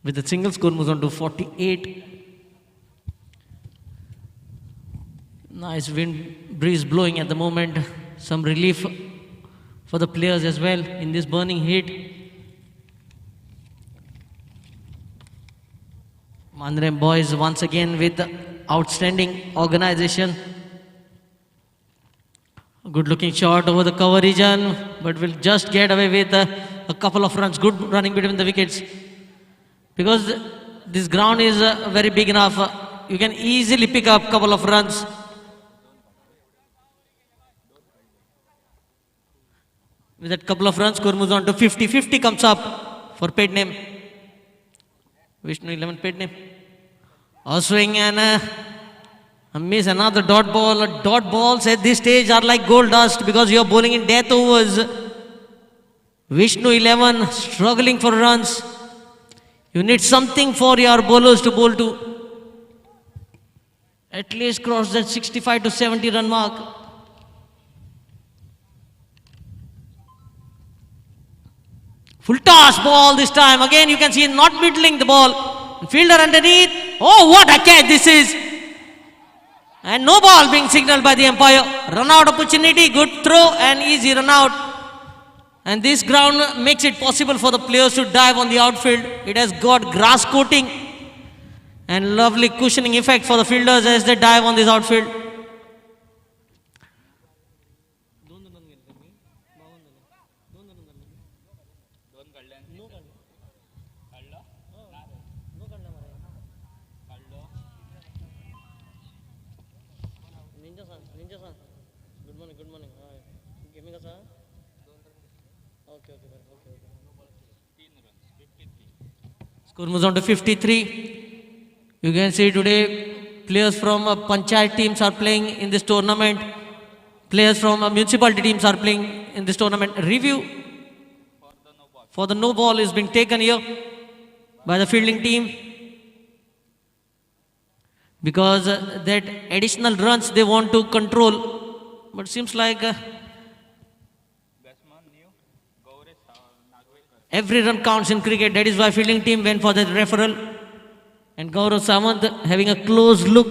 C: With the single score moves on to 48. Nice wind breeze blowing at the moment. some relief for the players as well in this burning heat. Mandre boys once again with outstanding organization. Good looking shot over the cover region, but will just get away with a couple of runs. Good running between the wickets. Because this ground is very big enough, you can easily pick up a couple of runs. With that couple of runs, score moves on to 50. 50 comes up for paid name. Vishnu 11 paid name. A swing and a miss, another dot ball. Dot balls at this stage are like gold dust because you are bowling in death overs. Vishnu 11 struggling for runs. You need something for your bowlers to bowl to. At least cross that 65 to 70 run mark. Full toss ball this time. Again you can see not middling the ball. Fielder underneath. Oh, what a catch this is. And no ball being signaled by the umpire. Run out opportunity, good throw and easy run out. And this ground makes it possible for the players to dive on the outfield. It has got grass coating and lovely cushioning effect for the fielders as they dive on this outfield. Good morning. Give me the sir. Okay. Score moves on to 53. You can see today players from Panchayat teams are playing in this tournament. Players from municipality teams are playing in this tournament. Review for the no ball is being taken here by the fielding team. Because that additional runs they want to control. But seems like every run counts in cricket. That is why fielding team went for the referral. And Gaurav Samant having a close look.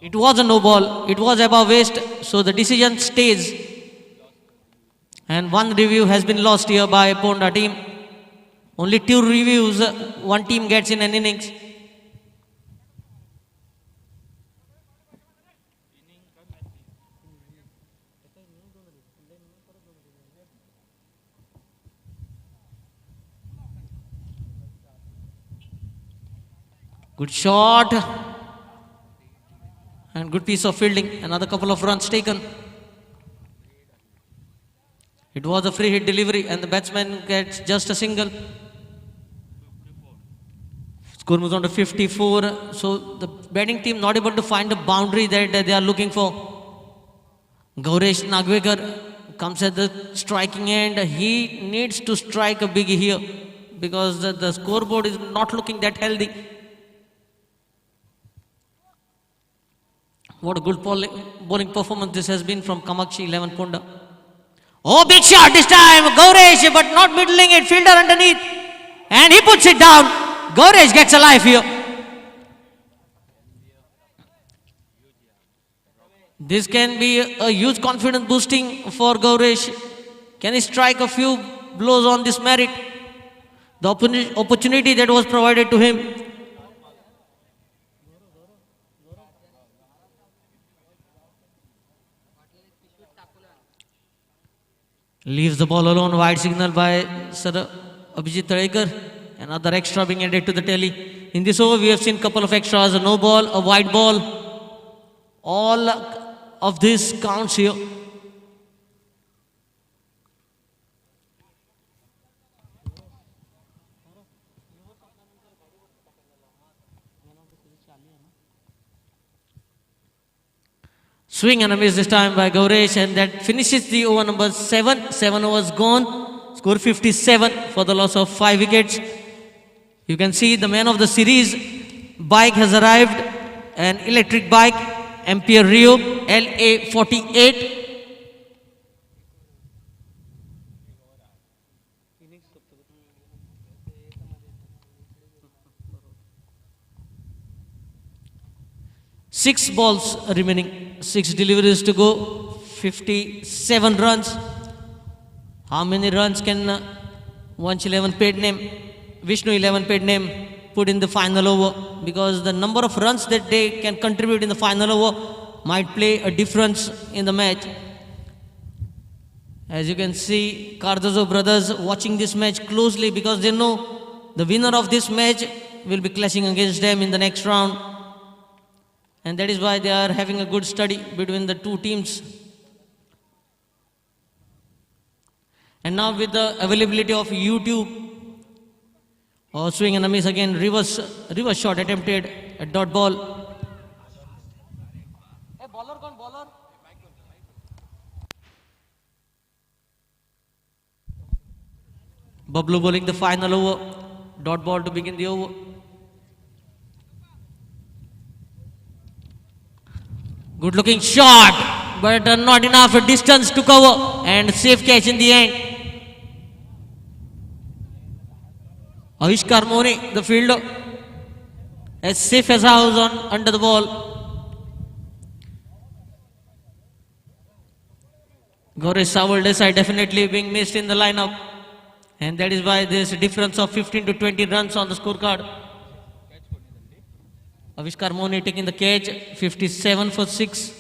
C: It was a no ball. It was above waist. So the decision stays. And one review has been lost here by Ponda team. Only 2 reviews one team gets in an innings. Good shot and good piece of fielding. Another couple of runs taken. It was a free hit delivery and the batsman gets just a single. Score moves on to 54. So the batting team not able to find the boundary that they are looking for. Gauresh Nagwekar comes at the striking end. He needs to strike a biggie here because the scoreboard is not looking that healthy. What a good bowling performance this has been from Kamakshi 11 Ponda. Oh, big shot this time. Gauresh, but not middling it. Fielder underneath. And he puts it down. Gauresh gets alive here. This can be a huge confidence boosting for Gauresh. Can he strike a few blows on this merit? The opportunity that was provided to him. Leaves the ball alone. Wide signal by Sir Abhijit Tadekar. Another extra being added to the tally. In this over, we have seen a couple of extras. A no ball, a wide ball. All of this counts here. Swing and a miss this time by Gauresh, and that finishes the over number 7. 7 overs gone. Score 57 for the loss of 5 wickets. You can see the man of the series bike has arrived. An electric bike, Ampere Rio LA48. Six balls remaining. 6 deliveries to go, 57 runs. How many runs can Vanch 11 paid name, Vishnu 11 paid name put in the final over? Because the number of runs that they can contribute in the final over might play a difference in the match. As you can see, Cardozo brothers watching this match closely because they know the winner of this match will be clashing against them in the next round. And that is why they are having a good study between the two teams. And now with the availability of YouTube, swing and a miss again, reverse shot attempted at dot ball. Bablu bowling the final over, dot ball to begin the over. Good looking shot, but not enough distance to cover, and safe catch in the end. Avishkar Mone, the fielder, as safe as house on under the ball. Gaurav Sawal Desai definitely being missed in the lineup, and that is why there is a difference of 15 to 20 runs on the scorecard. Avishkar Mone taking the catch, 57 for 6.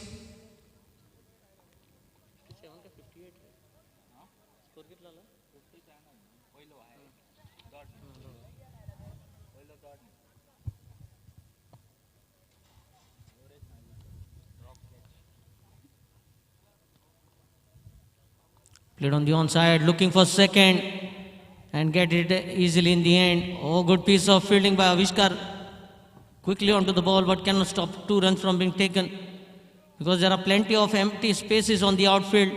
C: Played on the onside, looking for second and get it easily in the end. Oh, good piece of fielding by Avishkar. Quickly onto the ball, but cannot stop 2 runs from being taken because there are plenty of empty spaces on the outfield.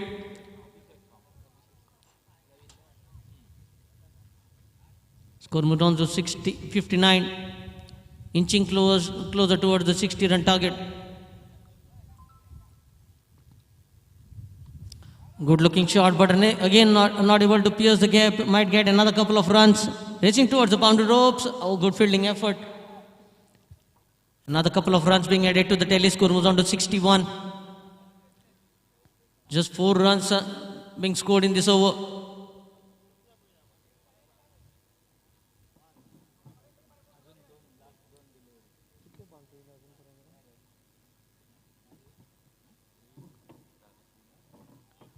C: Score moved on to 59, inching closer towards the 60-run target. Good looking shot, but again not able to pierce the gap. Might get another couple of runs. Racing towards the boundary ropes. Oh, good fielding effort. Another couple of runs being added to the tally. Score moves on to 61. Just 4 runs being scored in this over.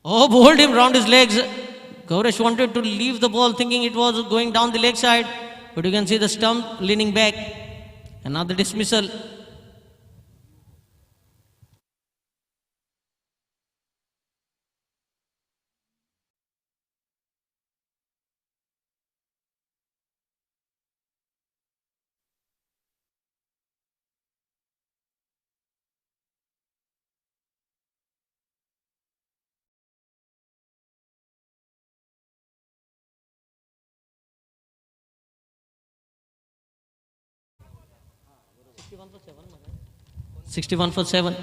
C: Oh, bowled him round his legs. Gaurash wanted to leave the ball thinking it was going down the leg side, but you can see the stump leaning back. Another dismissal. Sixty-one for 7.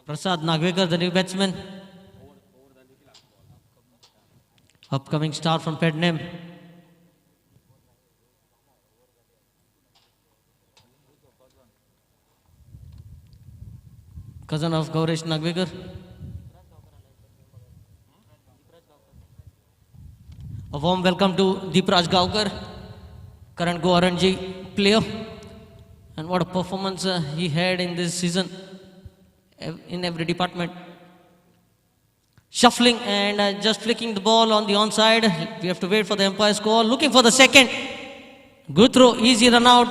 C: Prasad Nagvekar, the new batsman. Upcoming star from Pednem. Cousin of Gaurash Nagvekar. A warm welcome to Deepraj Gaukar, current Goa Ranji player. And what a performance he had in this season in every department. Shuffling and just flicking the ball on the onside. We have to wait for the umpire's call. Looking for the second. Good throw, easy run out.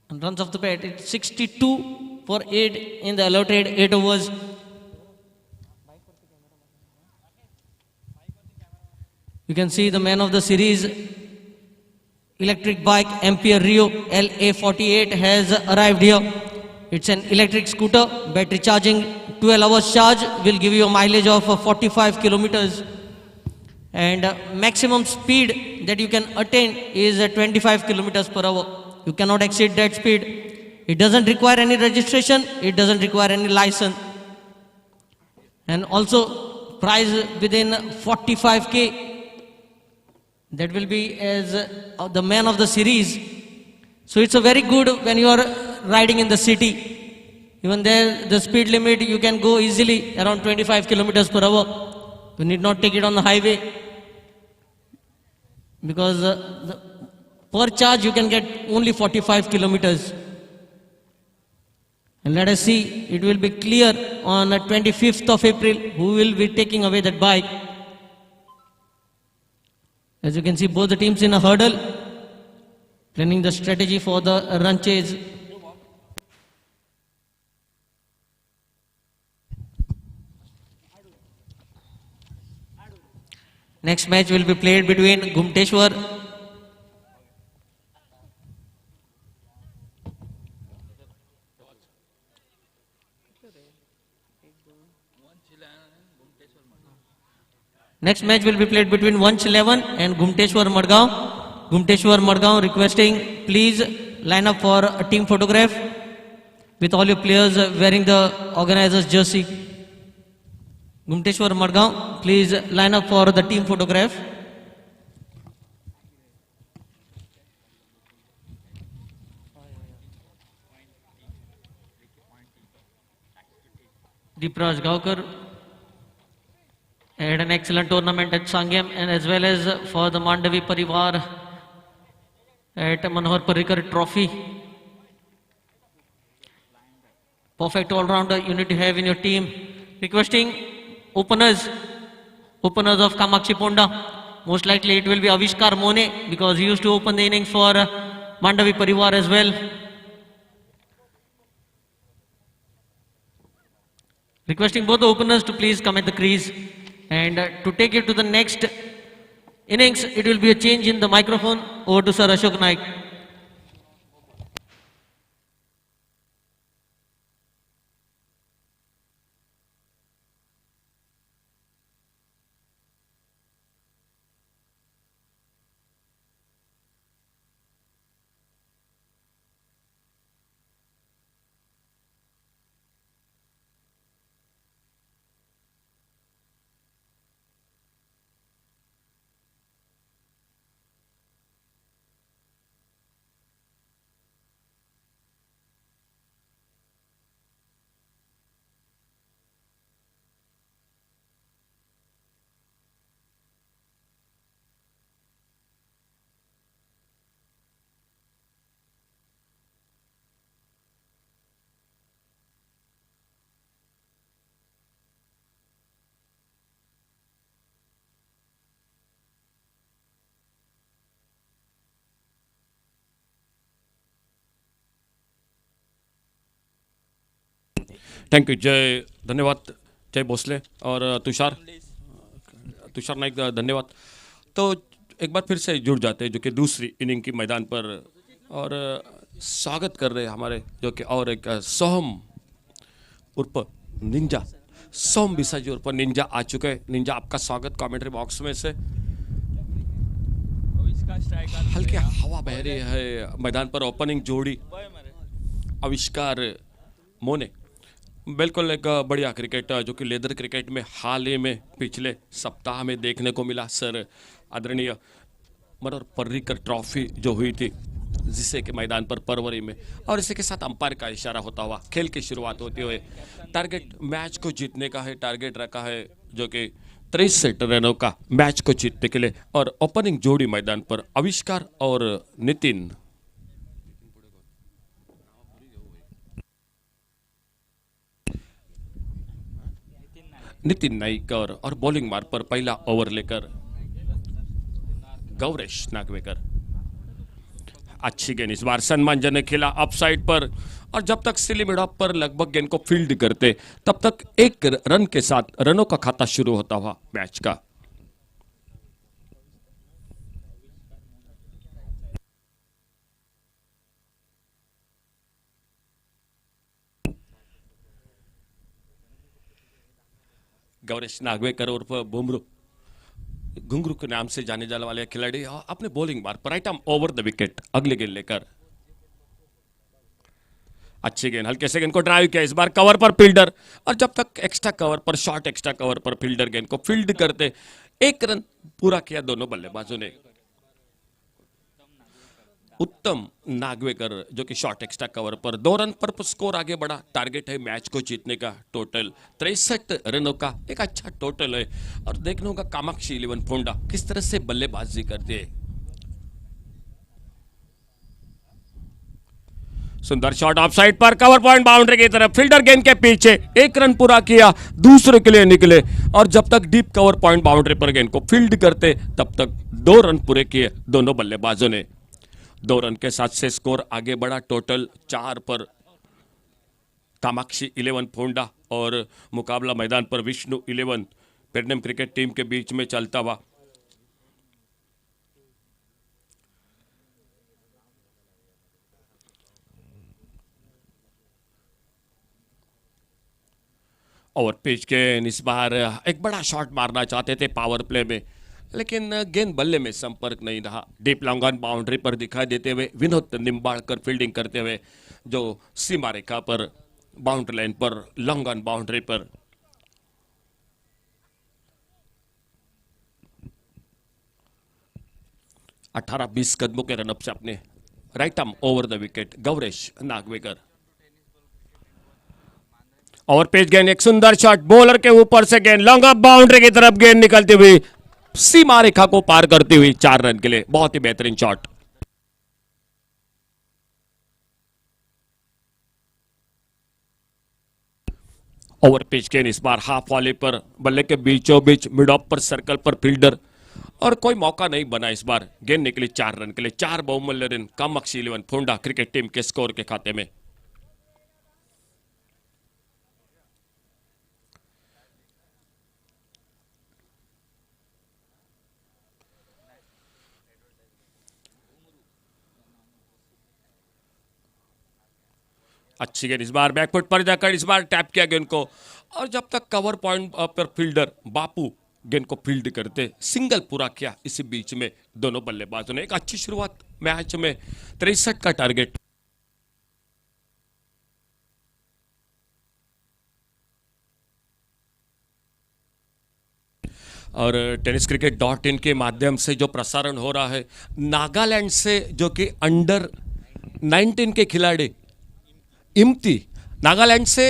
C: And runs off the bat. It's 62 for 8 in the allotted 8 overs. You can see the man of the series, electric bike Ampere Rio LA48 has arrived here. It's an electric scooter, battery charging, 12 hours charge will give you a mileage of 45 kilometers. And maximum speed that you can attain is 25 kilometers per hour. You cannot exceed that speed. It doesn't require any registration, it doesn't require any license. And also price within 45k. that will be as the man of the series. So it's a very good when you are riding in the city. Even there, the speed limit you can go easily around 25 kilometers per hour. You need not take it on the highway because per charge you can get only 45 kilometers. And let us see, it will be clear on the 25th of April who will be taking away that bike. As you can see, both the teams in a hurdle, planning the strategy for the run chase. Next match will be played between Gumteshwar Next match will be played between Vanch 11 and Gumteshwar Madgaon. Gumteshwar Madgaon requesting please line up for a team photograph with all your players wearing the organizer's jersey. Gumteshwar Madgaon, please line up for the team photograph. Deepraj Gaukar had an excellent tournament at Sangam and as well as for the Mandavi Parivar at Manohar Parrikar Trophy. Perfect all-rounder unit to have in your team. Requesting openers of Kamakshi Ponda. Most likely it will be Avishkar Mone because he used to open the innings for Mandavi Parivar as well. Requesting both the openers to please come at the crease. And to take it to the next innings, it will be a change in the microphone. Over to Sir Ashok Naik.
B: Thank you जय, धन्यवाद जय भोसले और तुषार नाइक धन्यवाद। तो एक बार फिर से जुड़ जाते हैं जो कि दूसरी इनिंग की मैदान पर और स्वागत कर रहे हैं हमारे जो कि और एक सोहम उर्फ निंजा, सोहम बिसाजी उर्फ निंजा आ चुके हैं। निंजा आपका स्वागत कमेंट्री बॉक्स में से। हल्की हवा बह रही है मैदान पर। ओपनिंग जोड़ी आविष्कार मोने, बिल्कुल एक बढ़िया क्रिकेट जो कि लेदर क्रिकेट में हाल ही में पिछले सप्ताह में देखने को मिला। सर आदरणीय मनोहर पर्रिकर ट्रॉफी जो हुई थी जिसे कि मैदान पर फरवरी में, और इसी के साथ अंपायर का इशारा होता हुआ खेल की शुरुआत होते हुए टारगेट मैच को जीतने का है, टारगेट रखा है जो कि 63 रनों का मैच को जीतने के लिए। और ओपनिंग जोड़ी मैदान पर आविष्कार और नितिन नाइक और बॉलिंग मार्ग पर पहला ओवर लेकर गौरेश नागवेकर। अच्छी गेंद इस बार सन्मानजनक ने खेला अप साइड पर, और जब तक सिली मिड ऑफ पर लगभग गेंद को फील्ड करते तब तक एक रन के साथ रनों का खाता शुरू होता हुआ मैच का। गौरेश नागवेकर उर्फ बुमरू, घुंगरू के नाम से जाने जाने वाले खिलाड़ी अपने बॉलिंग मार्ग पर right arm over the wicket अगले गेंद लेकर। अच्छी गेंद, हल्के से गेंद को ड्राइव किया इस बार कवर पर फील्डर, और जब तक एक्स्ट्रा कवर पर शॉर्ट एक्स्ट्रा कवर पर फील्डर गेंद को फील्ड करते एक रन पूरा किया दोनों बल्लेबाजों ने। उत्तम नागवेकर जो कि शॉर्ट एक्स्ट्रा कवर पर 2 रन पर स्कोर आगे बढ़ा। टारगेट है मैच को जीतने का। टोटल 63 रनों का एक अच्छा टोटल है। और देखना होगा कामाक्षी 11 फोंडा किस तरह से बल्लेबाजी करते हैं। सुंदर शॉट ऑफ साइड पर, कवर पॉइंट बाउंड्री की तरफ, फील्डर गेंद के पीछे 1 रन पूरा किया, दूसरे के लिए निकले और जब तक डीप कवर पॉइंट बाउंड्री पर गेंद को फील्ड करते तब तक 2 रन पूरे किए दोनों बल्लेबाजों ने। 2 रन के साथ से स्कोर आगे बढ़ा। टोटल 4 पर कामाक्षी 11 फोंडा और मुकाबला मैदान पर विष्णु 11 पेडनेम क्रिकेट टीम के बीच में चलता हुआ। और पिच के इस बार एक बड़ा शॉट मारना चाहते थे पावर प्ले में, लेकिन गेंद बल्ले में संपर्क नहीं रहा। डीप लॉन्ग ऑन बाउंड्री पर दिखाई देते हुए विनोद निम्बाड़कर फील्डिंग करते हुए जो सीमा रेखा पर बाउंड्री लाइन पर लॉन्ग ऑन बाउंड्री पर। अठारह 20 कदमों के रनअप से अपने right arm over the wicket Gauresh Nagwekar. और पेज गेंद, एक सुंदर शॉट बॉलर के ऊपर से गेंद लॉन्ग ऑफ बाउंड्री की तरफ गेंद निकलती हुई सीमा रेखा को पार करती हुई 4 रन के लिए। बहुत ही बेहतरीन शॉट। ओवर पिच गेंद इस बार हाफ वाले पर, बल्ले के बीचों बीच मिड ऑफ पर सर्कल पर फील्डर और कोई मौका नहीं बना। इस बार गेंद निकली 4 रन के लिए। 4 बहुमूल्य run Kamakshi 11 Ponda cricket team के स्कोर के खाते में। अच्छी गेंद इस बार बैकफुट पर जाकर इस बार टैप किया गेंद को और जब तक कवर पॉइंट पर फील्डर बापू गेंद को फील्ड करते सिंगल पूरा किया। इसी बीच में दोनों बल्लेबाजों ने एक अच्छी शुरुआत मैच में 63 का टारगेट। और tenniscricket.in के माध्यम से जो प्रसारण हो रहा है, नागालैंड से जो कि अंडर 19 के खिलाड़ी इम्ती, नागालैंड से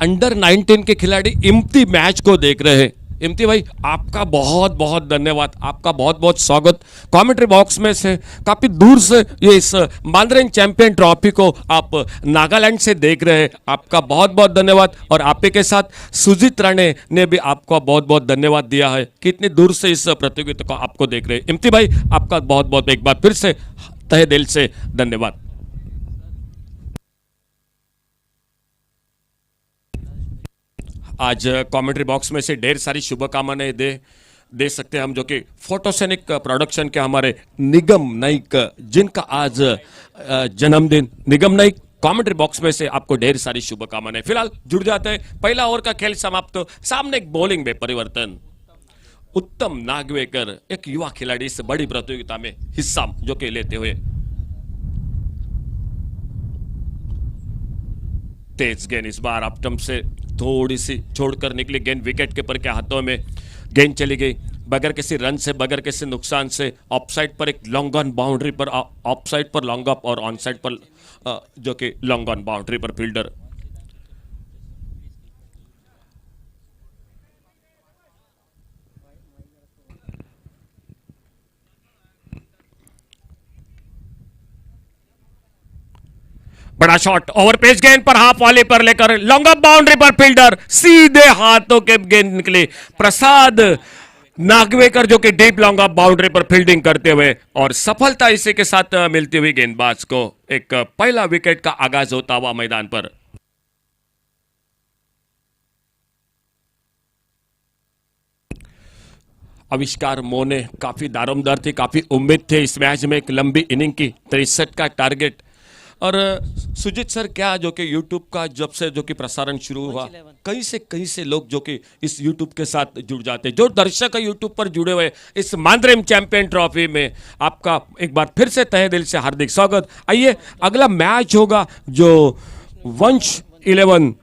B: अंडर 19 के खिलाड़ी इम्ती मैच को देख रहे हैं। इम्ती भाई आपका बहुत बहुत धन्यवाद, आपका बहुत बहुत स्वागत। कमेंट्री बॉक्स में से काफी दूर से ये इस मांद्रेन चैंपियन ट्रॉफी को आप नागालैंड से देख रहे हैं, आपका बहुत बहुत धन्यवाद। और आप के साथ सुजीत राणे ने भी आपको बहुत बहुत धन्यवाद दिया है कि इतनी दूर से इस प्रतियोगिता को आपको देख रहे हैं। इम्ती भाई आपका बहुत बहुत एक बार फिर से तहे दिल से धन्यवाद। आज कमेंट्री बॉक्स में से ढेर सारी शुभकामनाएं दे सकते हैं हम, जो कि फोटोसेनिक प्रोडक्शन के हमारे निगम नाइक जिनका आज जन्मदिन। निगम नाइक कमेंट्री बॉक्स में से आपको ढेर सारी शुभकामनाएं। फिलहाल जुड़ जाते हैं। पहला ओवर का खेल समाप्त। सामने एक बॉलिंग में परिवर्तन। उत्तम नागवेकर एक युवा खिलाड़ी इस बड़ी प्रतियोगिता में हिस्सा जो कि लेते हुए। तेज गेंद इस बार अपटम से थोड़ी सी छोड़कर निकली गेंद विकेट कीपर के हाथों में। गेंद चली गई बगैर किसी रन से, बगैर किसी नुकसान से। ऑफ साइड पर एक लॉन्ग ऑन बाउंड्री पर, ऑफ साइड पर लॉन्ग अप और ऑन साइड पर जो कि लॉन्ग ऑन बाउंड्री पर फील्डर। बड़ा शॉट ओवर पेज गेंद पर हाफ वाले पर लेकर लॉन्ग अप बाउंड्री पर फील्डर सीधे हाथों के गेंद निकले। प्रसाद नागवेकर जो कि डीप लॉन्ग अप बाउंड्री पर फील्डिंग करते हुए और सफलता इसी के साथ मिलती हुई गेंदबाज को एक पहला विकेट का आगाज होता हुआ मैदान पर। आविष्कार मोने काफी दारोमदार थी, काफी उम्मीद थे इस मैच में एक लंबी इनिंग की। 63 का टारगेट। और सुजीत सर क्या जो कि YouTube का जब से जो कि प्रसारण शुरू हुआ, कहीं से लोग जो कि इस YouTube के साथ जुड़ जाते हैं, जो दर्शक YouTube पर जुड़े हुए इस मांद्रेम चैंपियन ट्रॉफी में, आपका एक बार फिर से तहे दिल से हार्दिक स्वागत। आइए अगला मैच होगा जो वंश 11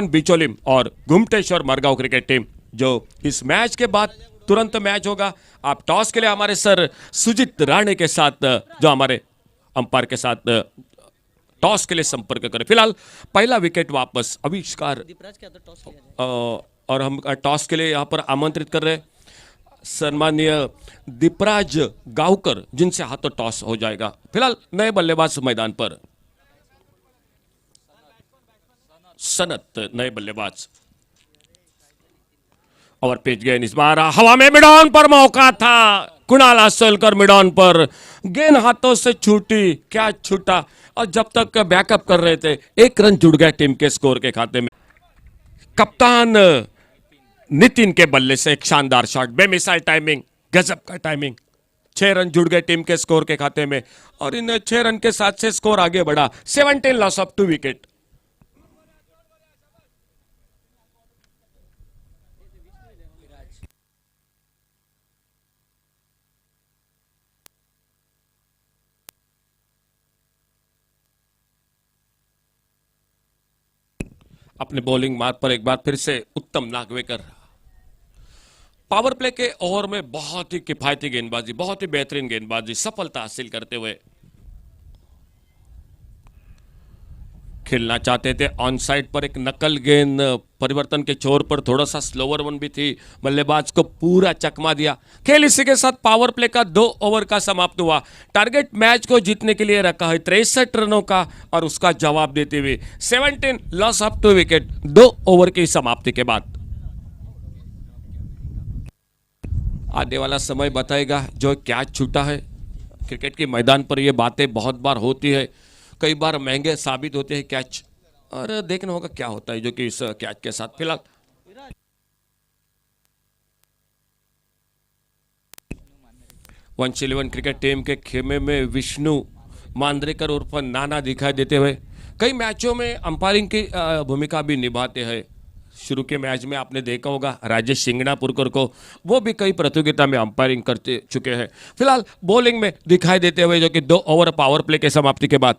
B: बिचोलिम और घुमटेश्वर मरगांव क्रिकेट टीम, जो इस मैच के बाद तुरंत मैच होगा। आप टॉस के लिए हमारे सर सुजीत राणे के साथ जो हमारे अंपायर के साथ टॉस के लिए संपर्क करें। फिलहाल पहला विकेट वापस आविष्कार और हम टॉस के लिए यहाँ पर आमंत्रित कर रहे हैं सम्मानीय दीपराज गावकर, जिनसे हाथों टॉस हो जाएगा। फिलहाल नए बल्लेबाज मैदान पर, सनत नए बल्लेबाज। और पिच गेंद इस बार हवा में, मिडॉन पर मौका था, कुणाल आसोलकर मिडॉन पर, गेंद हाथों से छूटी, क्या छूटा, और जब तक बैकअप कर रहे थे 1 रन जुड़ गए टीम के स्कोर के खाते में। कप्तान नितिन के बल्ले से एक शानदार शॉट, बेमिसाल टाइमिंग, गजब का टाइमिंग। 6 रन जुड़ गए टीम के स्कोर के खाते में और इन 6 रन के साथ से स्कोर आगे बढ़ा। 17 लॉस ऑफ 2 विकेट। अपने बॉलिंग मार्ग पर एक बार फिर से उत्तम नागवेकर। पावर प्ले के ओवर में बहुत ही किफायती गेंदबाजी, बहुत ही बेहतरीन गेंदबाजी, सफलता हासिल करते हुए खेलना चाहते थे। ऑन साइड पर एक नकल गेंद परिवर्तन के छोर पर थोड़ा सा स्लोअर वन भी थी, बल्लेबाज को पूरा चकमा दिया। खेल इसी के साथ पावर प्ले का 2 ओवर का समाप्त हुआ। टारगेट मैच को जीतने के लिए रखा है 63 रनों का और उसका जवाब देते हुए 17 लॉस ऑफ 2 विकेट 2 ओवर की समाप्ति के बाद। आने वाला समय बताएगा जो क्या छूटा है। क्रिकेट के मैदान पर ये बातें बहुत बार होती है, कई बार महंगे साबित होते हैं कैच, और देखना होगा क्या होता है जो कि इस कैच के साथ। फिलहाल वंश11 क्रिकेट टीम के खेमे में विष्णु मांद्रेकर उर्फ नाना दिखाई देते हुए कई मैचों में अंपायरिंग की भूमिका भी निभाते हैं। शुरू के मैच में आपने देखा होगा राजेश सिंगणापुरकर को, वो भी कई प्रतियोगिता में अंपायरिंग करते चुके हैं। फिलहाल बॉलिंग में दिखाई देते हुए जो कि 2 ओवर पावर प्ले के समाप्ति के बाद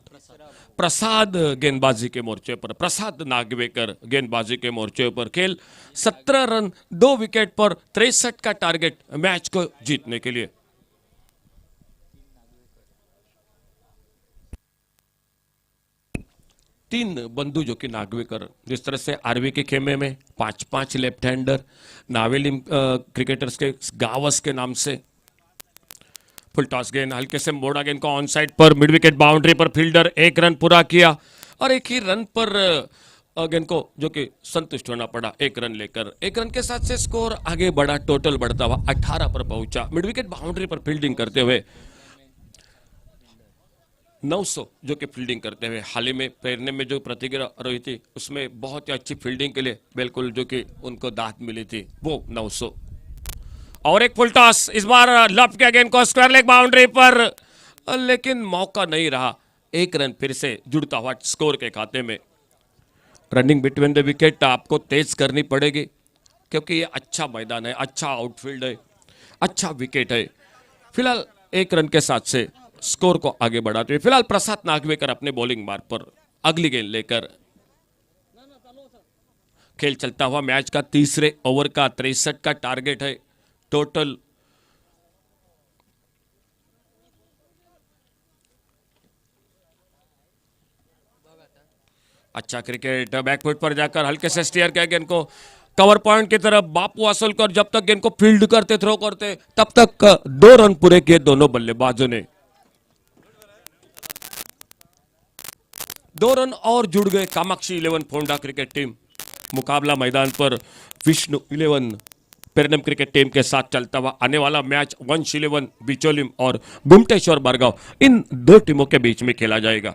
B: प्रसाद गेंदबाजी के मोर्चे पर, प्रसाद नागवेकर गेंदबाजी के मोर्चे पर खेल 17 रन 2 विकेट पर 63 का टारगेट मैच को जीतने के लिए। तीन बंधु जो कि नागवेकर, जिस तरह से आरवी के खेमे में 5-5 लेफ्ट हैंडर, नावेली क्रिकेटर्स के गावस के नाम से फुल टॉस गेंद हल्के से मोड़ा गेंद को ऑन साइड पर मिड विकेट बाउंड्री पर फील्डर 1 रन पूरा किया और एक ही रन पर गेंद को जो कि संतुष्ट होना पड़ा 1 रन लेकर। 1 रन के साथ से स्कोर आगे बढ़ा, टोटल बढ़ता हुआ 18 पर पहुंचा। मिड विकेट बाउंड्री पर फील्डिंग करते हुए 900 जो कि फील्डिंग करते हुए हाल ही में प्रेरणे में जो प्रतिक्रिया रही थी उसमें बहुत ही अच्छी फील्डिंग के लिए बिल्कुल जो कि उनको दाद मिली थी, वो 900। और एक फुल टॉस इस बार लफ के गेंद को स्क्वायर लेग बाउंड्री पर, लेकिन मौका नहीं रहा। 1 रन फिर से जुड़ता हुआ स्कोर के खाते में। रनिंग बिटवीन द विकेट आपको तेज करनी पड़ेगी क्योंकि ये अच्छा मैदान है, अच्छा आउटफील्ड है, अच्छा विकेट है। फिलहाल 1 रन के साथ से स्कोर को आगे बढ़ाते हुए फिलहाल प्रसाद नागवेकर अपने बॉलिंग मार्ग पर अगली गेंद लेकर खेल चलता हुआ। मैच का तीसरे ओवर का 63 का टारगेट है टोटल। अच्छा क्रिकेट, बैकफुट पर जाकर हल्के से स्टीयर किया गेंद को कवर पॉइंट की तरफ। बापू आसोलकर जब तक गेंद को फील्ड करते, थ्रो करते, तब तक 2 रन पूरे किए दोनों बल्लेबाजों ने। 2 रन और जुड़ गए कामाक्षी 11 फोंडा क्रिकेट टीम। मुकाबला मैदान पर विष्णु 11 पेरनम क्रिकेट टीम के साथ चलता हुआ। आने वाला मैच वंश 11 बिचोलिम और बुमटेश्वर बरगांव, इन 2 टीमों के बीच में खेला जाएगा।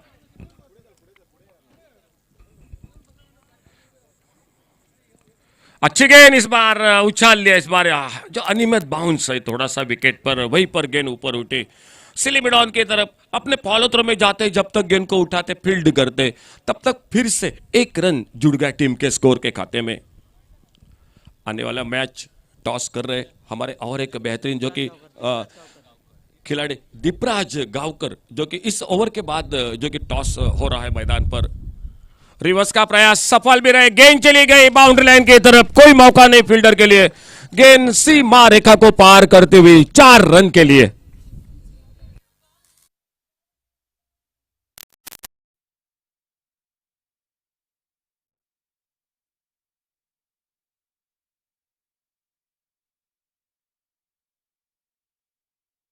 B: अच्छी गेंद इस बार उछाल लिया, इस बार जो अनियमित बाउंस है थोड़ा सा विकेट पर, वहीं पर गेंद ऊपर उठी सिली मिडॉन की तरफ। अपने फॉलो थ्रो में जाते जब तक गेंद को उठाते फील्ड करते तब तक फिर से 1 रन जुड़ गया टीम के स्कोर के खाते में। आने वाला मैच टॉस कर रहे हमारे और एक बेहतरीन जो कि खिलाड़ी दीपराज गावकर, जो कि इस ओवर के बाद जो कि टॉस हो रहा है मैदान पर। रिवर्स का प्रयास सफल भी रहे, गेंद चली गई बाउंड्री लाइन की तरफ, कोई मौका नहीं फील्डर के लिए। गेंद सीमा रेखा को पार करते हुए 4 रन के लिए।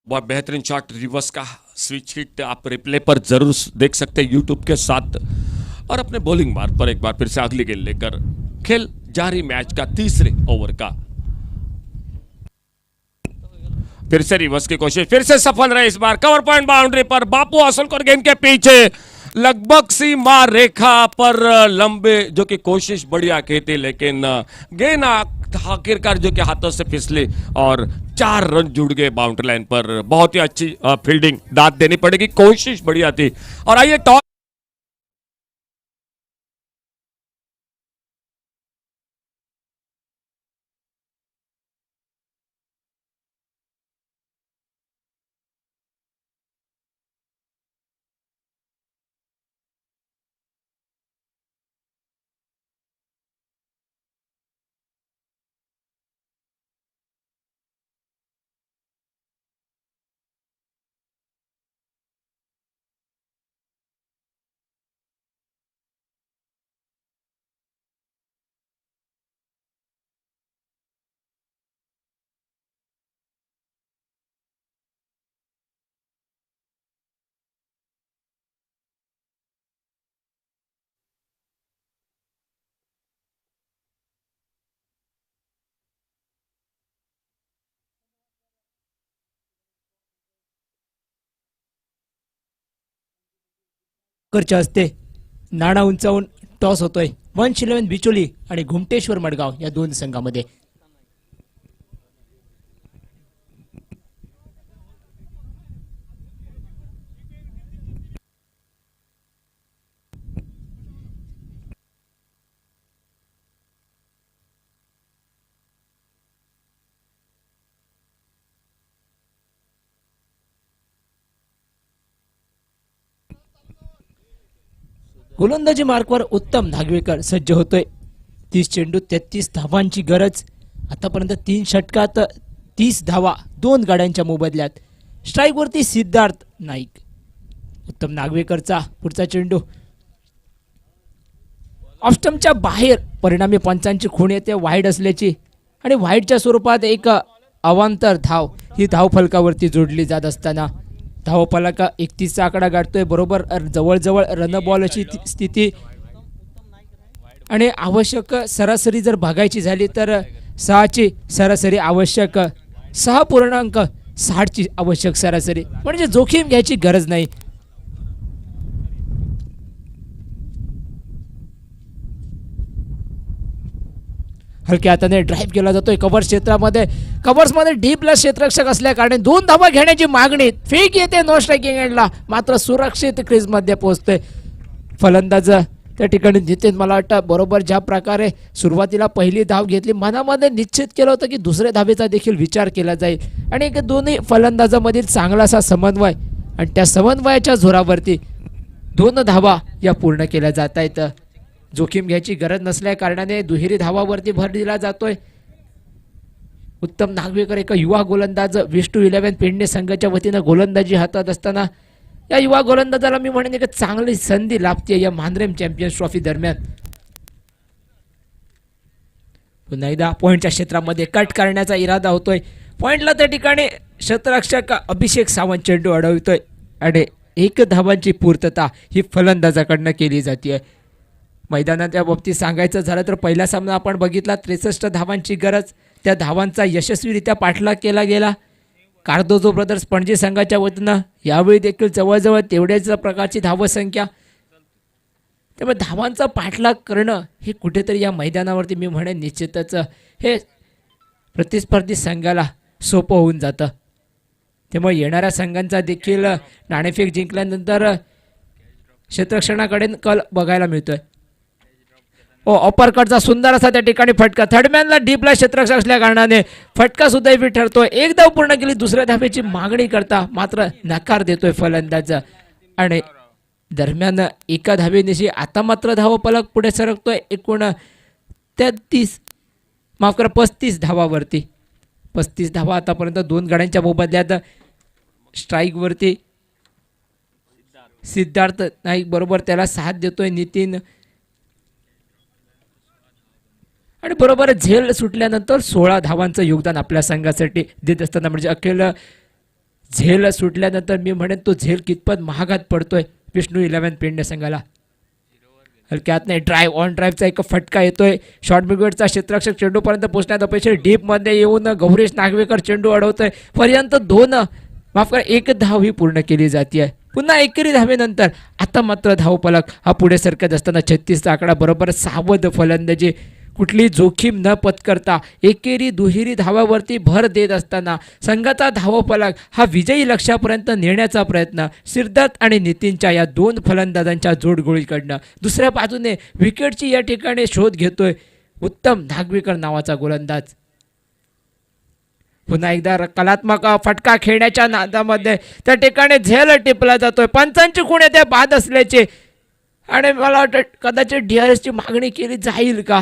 B: बहुत बेहतरीन शॉट रिवर्स का स्विच हिट आप रिप्ले पर जरूर देख सकते हैं यूट्यूब के साथ। और अपने बॉलिंग मार्ग पर एक बार फिर से अगली गेंद लेकर खेल जारी मैच का तीसरे ओवर का। फिर से रिवर्स की कोशिश, फिर से सफल रहे इस बार। कवर पॉइंट बाउंड्री पर बापू असलकर गेंद के पीछे लगभग सीमा रेखा पर लंबे, जो कि कोशिश बढ़िया की थी लेकिन गेंद आखिरकार जो कि हाथों से फिसली और 4 रन जुड़ गए बाउंड्री लाइन पर। बहुत ही अच्छी फील्डिंग दाद देनी पड़ेगी, कोशिश बढ़िया थी। और आइए टॉस
A: करच्या असते नाणा उंचावून टॉस होतोय वंश 11 बिचोली आणि घुमटेश्वर मडगाव या दोन संघामध्ये। गोलंदाजी मार्कवर उत्तम नागवेकर सज्ज होतोय। 30 चेंडू 33 धावांची गरज। आतापर्यंत 3 षटकात 30 धावा 2 गाड्यांच्या मोबदल्यात। स्ट्राईक वरती सिद्धार्थ नाईक। उत्तम नागवेकरचा पुढचा चेंडू ऑफस्टंपच्या बाहेर, परिणामी पंचांची खूण येते वाईड असल्याची आणि वाईडच्या स्वरूपात एक अवांतर धाव ही धाव फलकावरती जोडली जात असताना धावफलक 31चा आकडा गाठतोय। बरोबर जवळजवळ रन बॉल अशी स्थिती आणि आवश्यक सरासरी जर बघायची झाली तर 6ची सरासरी आवश्यक, 6.60ची आवश्यक सरासरी, म्हणजे जोखीम घ्यायची गरज नाही। हलक्या हाताने ड्राईव्ह केला जातोय कव्हर क्षेत्रामध्ये। कव्हर्समध्ये डीपला क्षेत्ररक्षक असल्या कारणे 2 धावा घेण्याची मागणी। फेक येते नो स्ट्रायकिंग एंडला, मात्र सुरक्षित क्रीज मध्ये पोहोचते फलंदाज त्या ठिकाणी नितीन। मला वाटतं बरोबर ज्या प्रकारे सुरुवातीला पहिली धाव घेतली, मनामध्ये निश्चित केलं होतं की दुसऱ्या धावेचा देखील विचार केला जाईल आणि एक दोन्ही फलंदाजामधील चांगला असा समन्वय आणि त्या समन्वयाच्या जोरावरती 2 धावा या पूर्ण केल्या जात आहेत। जोखीम घ्यायची गरज नसल्या कारणाने दुहेरी धावावरती भर दिला जातोय। उत्तम नागवेकर एक युवा गोलंदाज विष्णू 11 पेडणे संघाच्या वतीनं गोलंदाजी हातात असताना या युवा गोलंदाजाला मी म्हणेन एक चांगली संधी लाभते या मानरेम चॅम्पियन्स ट्रॉफी दरम्यान। पुन्हा एकदा पॉइंटच्या क्षेत्रामध्ये कट करण्याचा इरादा होतोय। पॉइंटला त्या ठिकाणी क्षेत्ररक्षक अभिषेक सावंत चेंडू अडवतोय आणि 1 धावांची पूर्तता ही फलंदाजाकडनं केली जाते। मैदानाच्या बाबतीत सांगायचं झालं तर पहिला सामना आपण बघितला, 63 धावांची गरज, त्या धावांचा यशस्वीरित्या पाठलाग केला गेला। कार्दोझो ब्रदर्स पणजी संघाच्या वतीनं यावेळी देखील जवळजवळ तेवढ्याच प्रकारची धावसंख्या, त्यामुळे धावांचा पाठलाग करणं हे कुठेतरी या मैदानावरती मी म्हणेन निश्चितच हे प्रतिस्पर्धी संघाला सोपं होऊन जातं। त्यामुळे येणाऱ्या संघांचा देखील नाणेफेक जिंकल्यानंतर क्षेत्ररक्षणाकडे कल बघायला मिळतोय। अपर कटचा सुंदर असा त्या ठिकाणी फटका, थर्डमॅनला डीपला क्षेत्ररक्षक असल्या कारणाने फटका सुदैवी ठरतोय। 1 धाव पूर्ण केली, दुसऱ्या धावेची मागणी करता मात्र नकार देतोय फलंदाज आणि दरम्यान 1 धावेनिशी आता मात्र धावफलक पुढे सरकतोय। एकूण 33 माफ करा 35 धावावरती. 35 धावा आतापर्यंत 2 गड्यांच्या मोबदल्यात. स्ट्राईकवरती सिद्धार्थ नाईक बरोबर त्याला साथ देतोय नितीन. आणि बरोबर झेल सुटल्यानंतर 16 धावांचं योगदान आपल्या संघासाठी देत असताना म्हणजे अखेर झेल सुटल्यानंतर मी म्हणेन तो झेल कितपत महागात पडतोय विष्णू 11 पेडणे संघाला. हलक्यात नाही ड्राईव्ह ऑन ड्राईव्हचा एक फटका येतोय. शॉर्ट ब्रिगेडचा क्षेत्ररक्षक चेंडूपर्यंत पोहोचण्यात अपेक्षित. डीपमध्ये येऊन गौरीश नागवेकर चेंडू अडवतोय. पर्यंत 2 माफ करा 1 धाव ही पूर्ण केली जाते. पुन्हा एकेरी धावेनंतर आता मात्र धावफलक हा पुढे सरकत असताना 36चा आकडा बरोबर सावध फलंदाजी कुठली जोखीम न पत्करता एकेरी दुहेरी धावावरती भर देत असताना संघाचा धावफलक हा विजयी लक्ष्यापर्यंत नेण्याचा प्रयत्न सिद्धार्थ आणि नितीनच्या या 2 फलंदाजांच्या जोडगोळीकडनं. दुसऱ्या बाजूने विकेटची या ठिकाणी शोध घेतोय उत्तम नागवेकर नावाचा गोलंदाज. पुन्हा एकदा कलात्मक फटका खेळण्याच्या नादामध्ये त्या ठिकाणी झेल टिपला जातोय. पंचांची खूण येते बाद असल्याचे आणि मला वाटतं कदाचित DRSची मागणी केली जाईल का.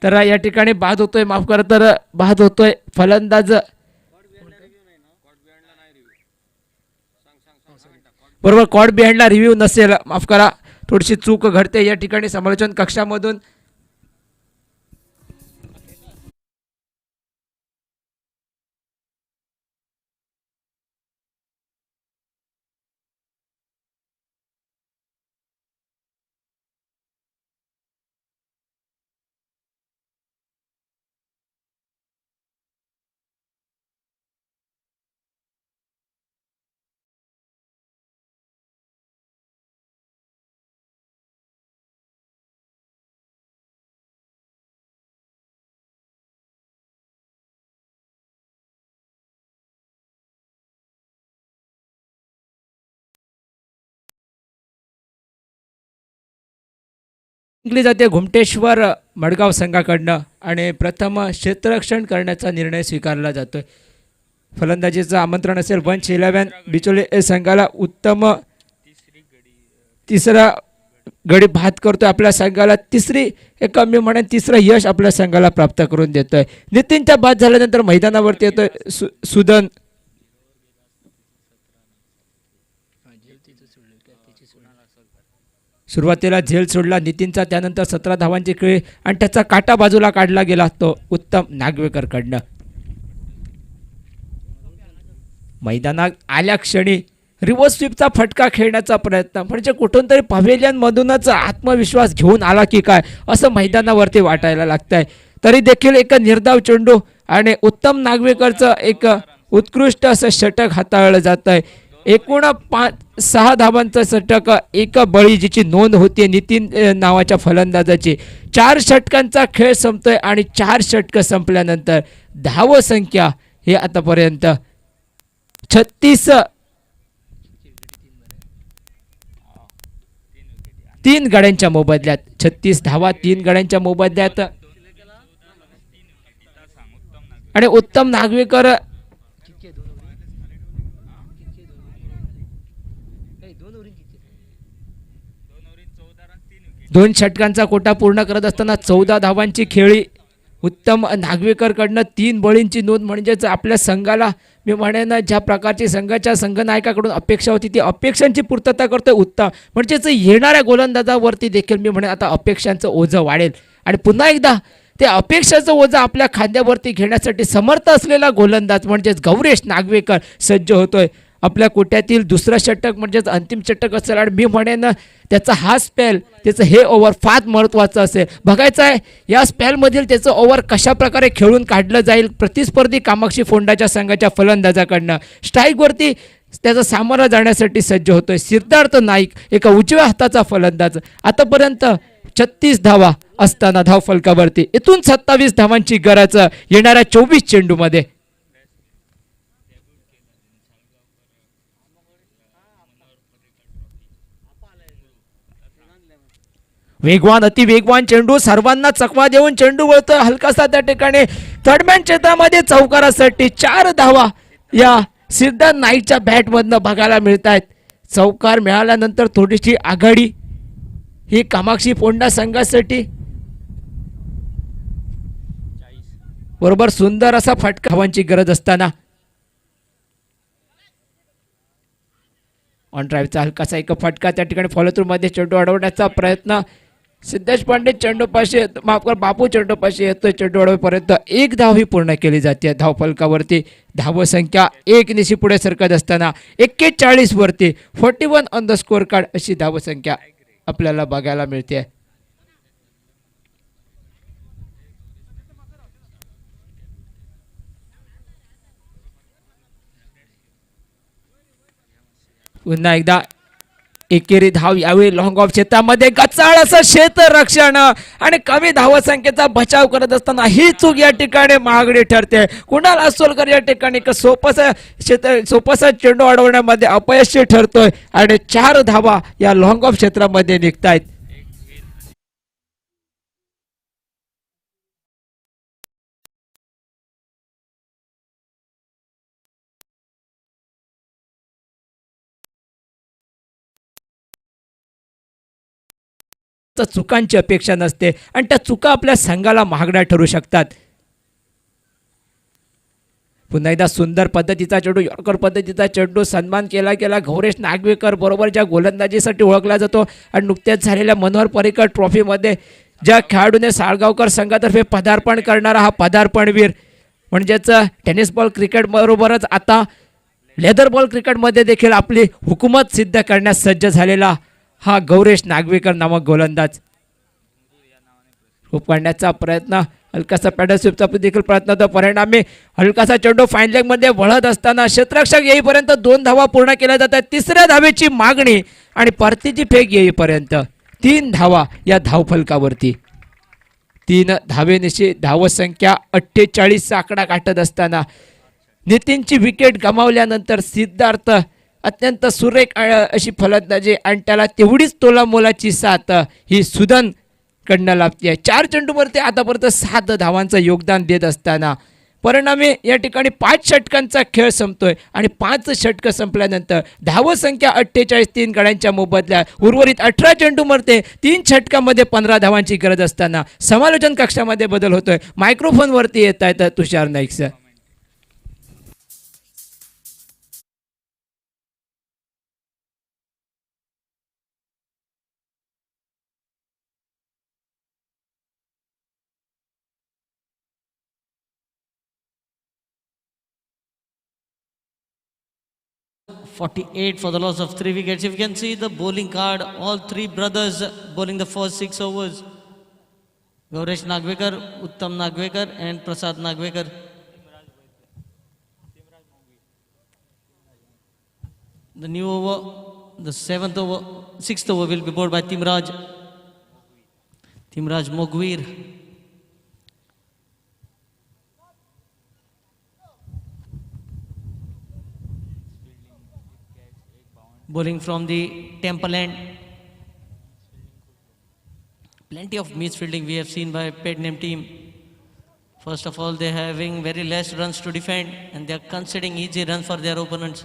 A: तर या ठिकाणी बाद होतोय माफ करा तर बाद होतोय फलंदाज बरोबर. कॉड बिहाइंडला रिव्ह्यू नसेल माफ करा थोडीशी चूक घडते या ठिकाणी समालोचन कक्षामधून. जिंकली जाते घुमटेश्वर मडगाव संघाकडनं आणि प्रथम क्षेत्ररक्षण करण्याचा निर्णय स्वीकारला जातोय. फलंदाजीचं आमंत्रण असेल वंश 11 बिचोले संघाला. उत्तम तिसरा गडी बाद करतोय आपल्या संघाला. तिसरी एक मी म्हणेन तिसरं यश आपल्या संघाला प्राप्त करून देतोय. नितीनच्या बाद झाल्यानंतर मैदानावरती येतोय सुदन. सुरुवातीला झेल सोडला नितीनचा. त्यानंतर 17 धावांची खेळी आणि त्याचा काटा बाजूला काढला गेला तो उत्तम नागवेकरकडनं. मैदानात आल्या क्षणी रिव्हर्स स्वीपचा फटका खेळण्याचा प्रयत्न म्हणजे कुठून तरी पवेलियनमधूनच आत्मविश्वास घेऊन आला की काय असं मैदानावरती वाटायला लागतंय. तरी देखील एक निर्धाव चेंडू आणि उत्तम नागवेकरचं एक उत्कृष्ट असं षटक हाताळलं जात आहे. एकूण 6 धावांचं षटक 1 बळी जिची नोंद होती नितीन नावाच्या फलंदाजाची. 4 षटकांचा खेळ संपतोय आणि 4 षटकं संपल्यानंतर धाव संख्या हे आतापर्यंत 36 3 गड्यांच्या मोबदल्यात 36 धावा 3 गड्यांच्या मोबदल्यात. आणि उत्तम नागवेकर 2 षटकांचा कोटा पूर्ण करत असताना 14 धावांची खेळी उत्तम नागवेकरकडनं. 3 बळींची नोंद म्हणजेच आपल्या संघाला मी म्हणेन ज्या प्रकारची संघाच्या संघनायकाकडून अपेक्षा होती ती अपेक्षांची पूर्तता करतोय उत्तम. म्हणजेच येणाऱ्या गोलंदाजावरती देखील मी म्हणेन आता अपेक्षांचं ओझं वाढेल आणि पुन्हा एकदा ते अपेक्षाचं ओझं आपल्या खांद्यावरती घेण्यासाठी समर्थ असलेला गोलंदाज म्हणजेच गौरेश नागवेकर सज्ज होतोय. आपल्या कोट्यातील दुसरं षटक म्हणजेच अंतिम षटक असेल आणि मी म्हणेन त्याचा हा स्पेल त्याचं हे ओव्हर फार महत्त्वाचं असेल. बघायचं आहे या स्पेलमधील त्याचं ओव्हर कशा प्रकारे खेळून काढलं जाईल प्रतिस्पर्धी कामाक्षी फोंडाच्या संघाच्या फलंदाजाकडनं. स्ट्राईकवरती त्याचा सामोरा जाण्यासाठी सज्ज होतोय सिद्धार्थ नाईक एका उजव्या हाताचा फलंदाज. आतापर्यंत 36 धावा असताना धावफलकावरती इथून 27 धावांची गरज येणाऱ्या 24 चेंडूमध्ये. वेगवान अतिवेगवान चेंडू सर्वांना चकवा देऊन चेंडू वळतोय हलकासा त्या ठिकाणी थर्डमॅन क्षेत्रामध्ये चौकारासाठी 4 धावा या सिद्धार्थ नाईकच्या बॅटमधनं बघायला मिळत आहेत. चौकार मिळाल्यानंतर थोडीशी आघाडी ही कामाक्षी फोंडा संघासाठी. बरोबर सुंदर असा फटका धावांची गरज असताना ऑन ड्राईव्हचा हलकासा एक फटका त्या ठिकाणी फॉलो थ्रू मध्ये चेंडू अडवण्याचा प्रयत्न. सिद्धेश पांडे चेंडूपाशी माफ कर बापू चेंडूपाशी येतोय. चेंडू अडवेपर्यंत एक धाव ही पूर्ण केली जाते. धाव फलकावरती धावसंख्या 1 निशी पुढे सरकत असताना 41 वरती 41 ऑन द स्कोर कार्ड अशी धावसंख्या आपल्याला बघायला मिळते. पुन्हा एकदा एकेरी धाव यावेळी लॉंग ऑफ क्षेत्रामध्ये गचाळ असं क्षेत्ररक्षण आणि कमी धावसंख्येचा बचाव करत असताना ही चूक या ठिकाणी महागडी ठरते. कुणाल असोलकर या ठिकाणी सोपसा चेंडू अडवण्यामध्ये अपयशी ठरतोय आणि 4 धावा या लॉंग ऑफ क्षेत्रामध्ये निघतायत. चुकांची अपेक्षा नसते आणि त्या चुका आपल्या संघाला महागड्या ठरू शकतात. पुन्हा एकदा सुंदर पद्धतीचा चेंडू यॉर्कर पद्धतीचा चेंडू सन्मान केला गेला. गौरेश नागवेकर बरोबर ज्या गोलंदाजीसाठी ओळखला जातो आणि नुकत्याच झालेल्या मनोहर पर्रिकर ट्रॉफीमध्ये ज्या खेळाडूने साळगावकर संघातर्फे पदार्पण करणारा हा पदार्पणवीर म्हणजेच टेनिस बॉल क्रिकेट बरोबरच आता लेदर बॉल क्रिकेटमध्ये देखील आपली हुकूमत सिद्ध करण्यास सज्ज झालेला हा गौरेश नागवेकर नामक गोलंदाज. खूप काढण्याचा प्रयत्न हलकासा पॅडल स्वीपचा देखील प्रयत्न होता. परिणामी हलकासा चेंडू फाईन लेग मध्ये वळत असताना क्षेत्ररक्षक येईपर्यंत 2 धावा पूर्ण केल्या जातात. 3ऱ्या धावेची मागणी आणि परतीची फेक येईपर्यंत 3 धावा या धावफलकावरती. 3 धावेनिशी धावसंख्या 48चा आकडा गाठत असताना नितीनची विकेट गमावल्यानंतर सिद्धार्थ अत्यंत सुरेख अशी फलंदाजी आणि त्याला तेवढीच तोला मोलाची साथ ही सुदन कडनं लाभते. 4 चेंडूवरती आतापर्यंत 7 धावांचं योगदान देत असताना परिणामी या ठिकाणी 5 षटकांचा खेळ संपतोय आणि 5 षटकं संपल्यानंतर धावसंख्या 48 3 गड्यांच्या मोबदल्यात उर्वरित 18 चेंडूमध्ये 3 षटकामध्ये 15 धावांची गरज असताना समालोचन कक्षामध्ये बदल होतोय. मायक्रोफोनवरती येत आहेत Tushar Naik sir.
C: $48 for the loss of 3 wickets. If you can see the bowling card, all 3 brothers bowling the first 6 overs. Gauresh Nagvekar, Uttam Nagvekar and Prasad Nagvekar. The new over, the 6th over will be bowled by Timraj Mogweer. Bowling from the temple end. Plenty of misfielding we have seen by Pednam team. First of all, they are having very less runs to defend and they are conceding easy runs for their opponents.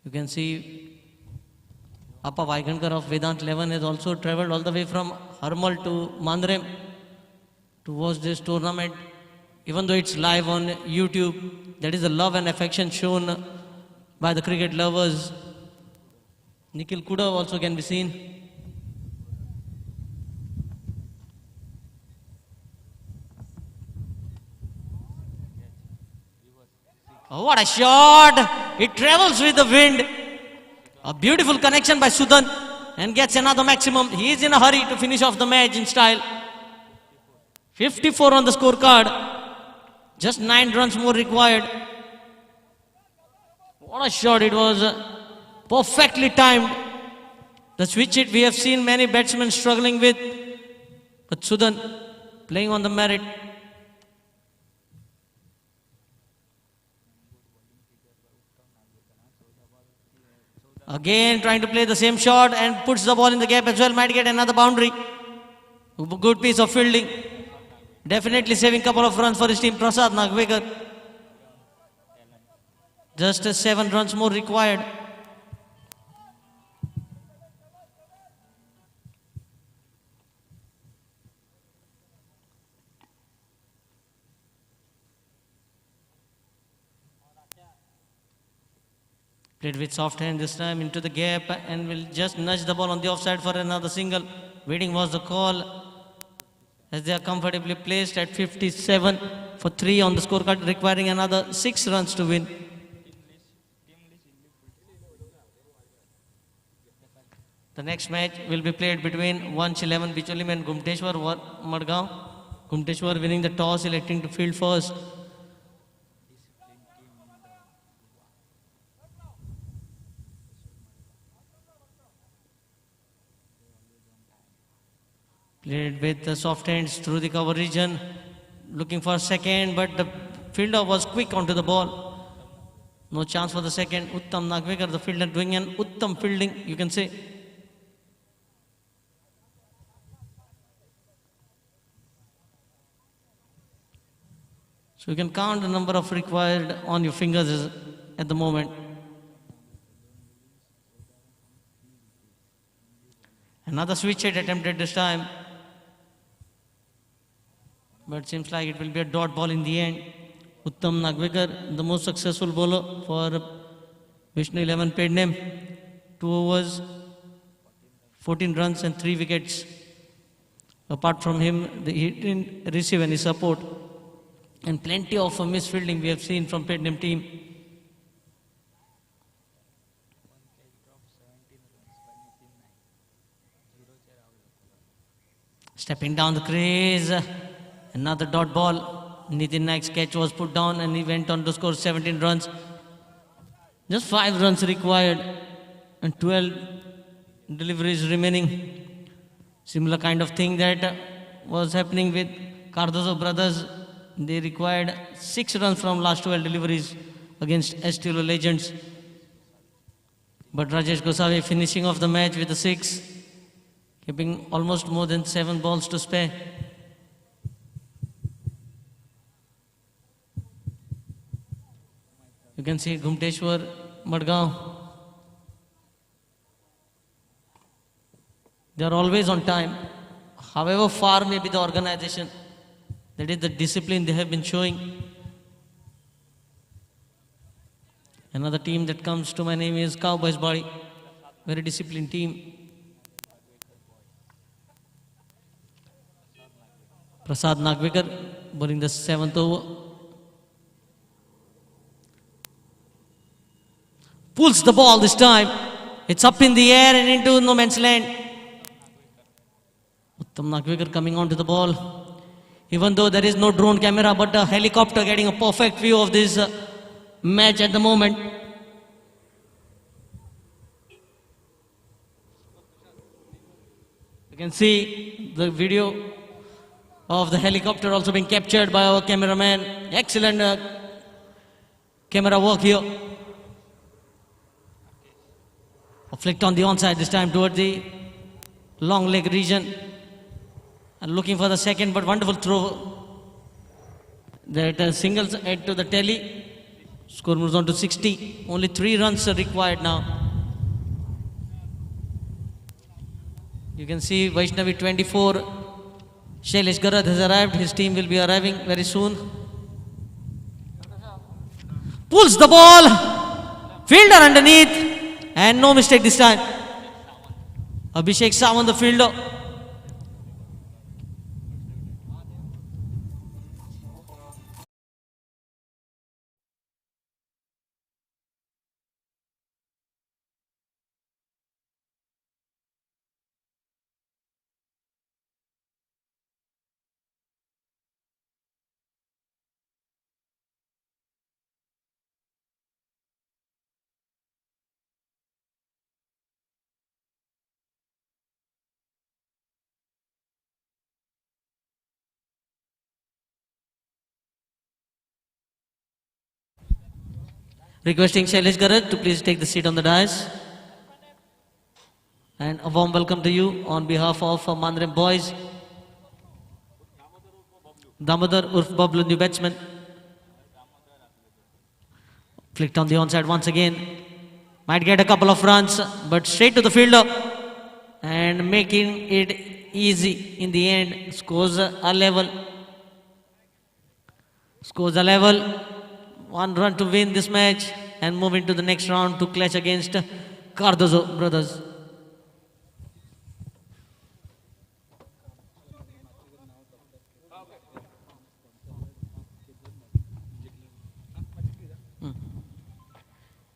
C: You can see Appa Vaikankar of Vedant 11 has also travelled all the way from Harmal to Mandrem to watch this tournament. Even though it's live on YouTube, that is the love and affection shown by the cricket lovers. Nikhil Kuda also can be seen. Oh, what a shot! It travels with the wind. A beautiful connection by Sudan and gets another maximum. He is in a hurry to finish off the match in style. 54 on the scorecard. Just 9 runs more required. What a shot it was. Perfectly timed. The switch hit we have seen many batsmen struggling with. But Sudan playing on the merit. Again trying to play the same shot and puts the ball in the gap as well. Might get another boundary. Good piece of fielding. Definitely saving couple of runs for his team. Prasad Nagvekar. Just 7 runs more required. Played with soft hand this time into the gap and will just nudge the ball on the offside for another single. Waiting was the call as they are comfortably placed at 57 for 3 on the scorecard, requiring another 6 runs to win. The next match will be played between Vanch 11 Bicholim and Gumteshwar Madgaon. Gumteshwar winning the toss, electing to field first. Played with the soft hands through the cover region, looking for a second, but the fielder was quick onto the ball. No chance for the second. Uttam Nagvekar, the fielder, doing an Uttam fielding, you can say. So you can count the number of required on your fingers at the moment. Another switch hit attempted this time. But seems like it will be a dot ball in the end. Uttam Nagvekar, the most successful bowler for Vishnu 11 paid name. 2 overs, 14 runs and 3 wickets. Apart from him, he didn't receive any support. And plenty of misfielding we have seen from Pednam team. Stepping down the crease. Another dot ball. Nitin Naik's catch was put down and he went on to score 17 runs. Just 5 runs required and 12 deliveries remaining. Similar kind of thing that was happening with Cardozo brothers. They required 6 runs from last 12 deliveries against Estilo Legends. But Rajesh Gosavi finishing off the match with a 6, keeping almost more than 7 balls to spare. You can see Gumteshwar, Madgaon. They are always on time. However far may be the organization, that is the discipline they have been showing. Another team that comes to my name is Cowboys Body. Very disciplined team. Prasad Nagvekar bowling the 7th over. Pulls the ball this time. It's up in the air and into no man's land. Uttam Nagvekar coming onto the ball. Even though there is no drone camera, but a helicopter getting a perfect view of this match at the moment. You can see the video of the helicopter also being captured by our cameraman. Excellent camera work here. Flicked on the onside this time toward the long leg region. And looking for the second, but wonderful throw. That singles head to the telly. Score moves on to 60. Only 3 runs are required now. You can see Vaishnavi 24. Shailesh Garad has arrived. His team will be arriving very soon. Pulls the ball. Fielder underneath. And no mistake this time. Abhishek Sawant, the fielder. Requesting Shailesh Garad to please take the seat on the dais. And a warm welcome to you on behalf of Mandrem boys. Damodar Urf Bablu, new batsman. Flicked on the onside once again. Might get a couple of runs, but straight to the fielder and making it easy in the end. Scores a level. Scores a level. 1 run to win this match and move into the next round to clash against Cardozo brothers.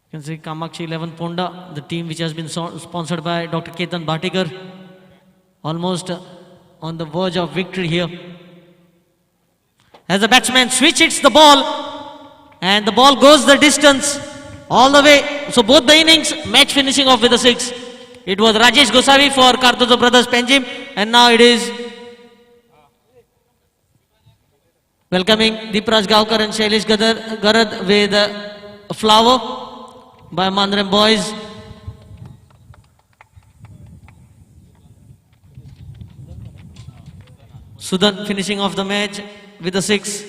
C: You can see Kamakshi 11 Ponda, the team which has been sponsored by Dr. Ketan Bhatikar, almost on the verge of victory here. As the batsman switch hits the ball, and the ball goes the distance all the way. So both the innings, match finishing off with a 6. It was Rajesh Gosavi for Cardozo Brothers Panjim, and now it is welcoming Deepraj Gavkar and Shailesh Garad with a flower by Mandrem boys. Sudan finishing off the match with a 6.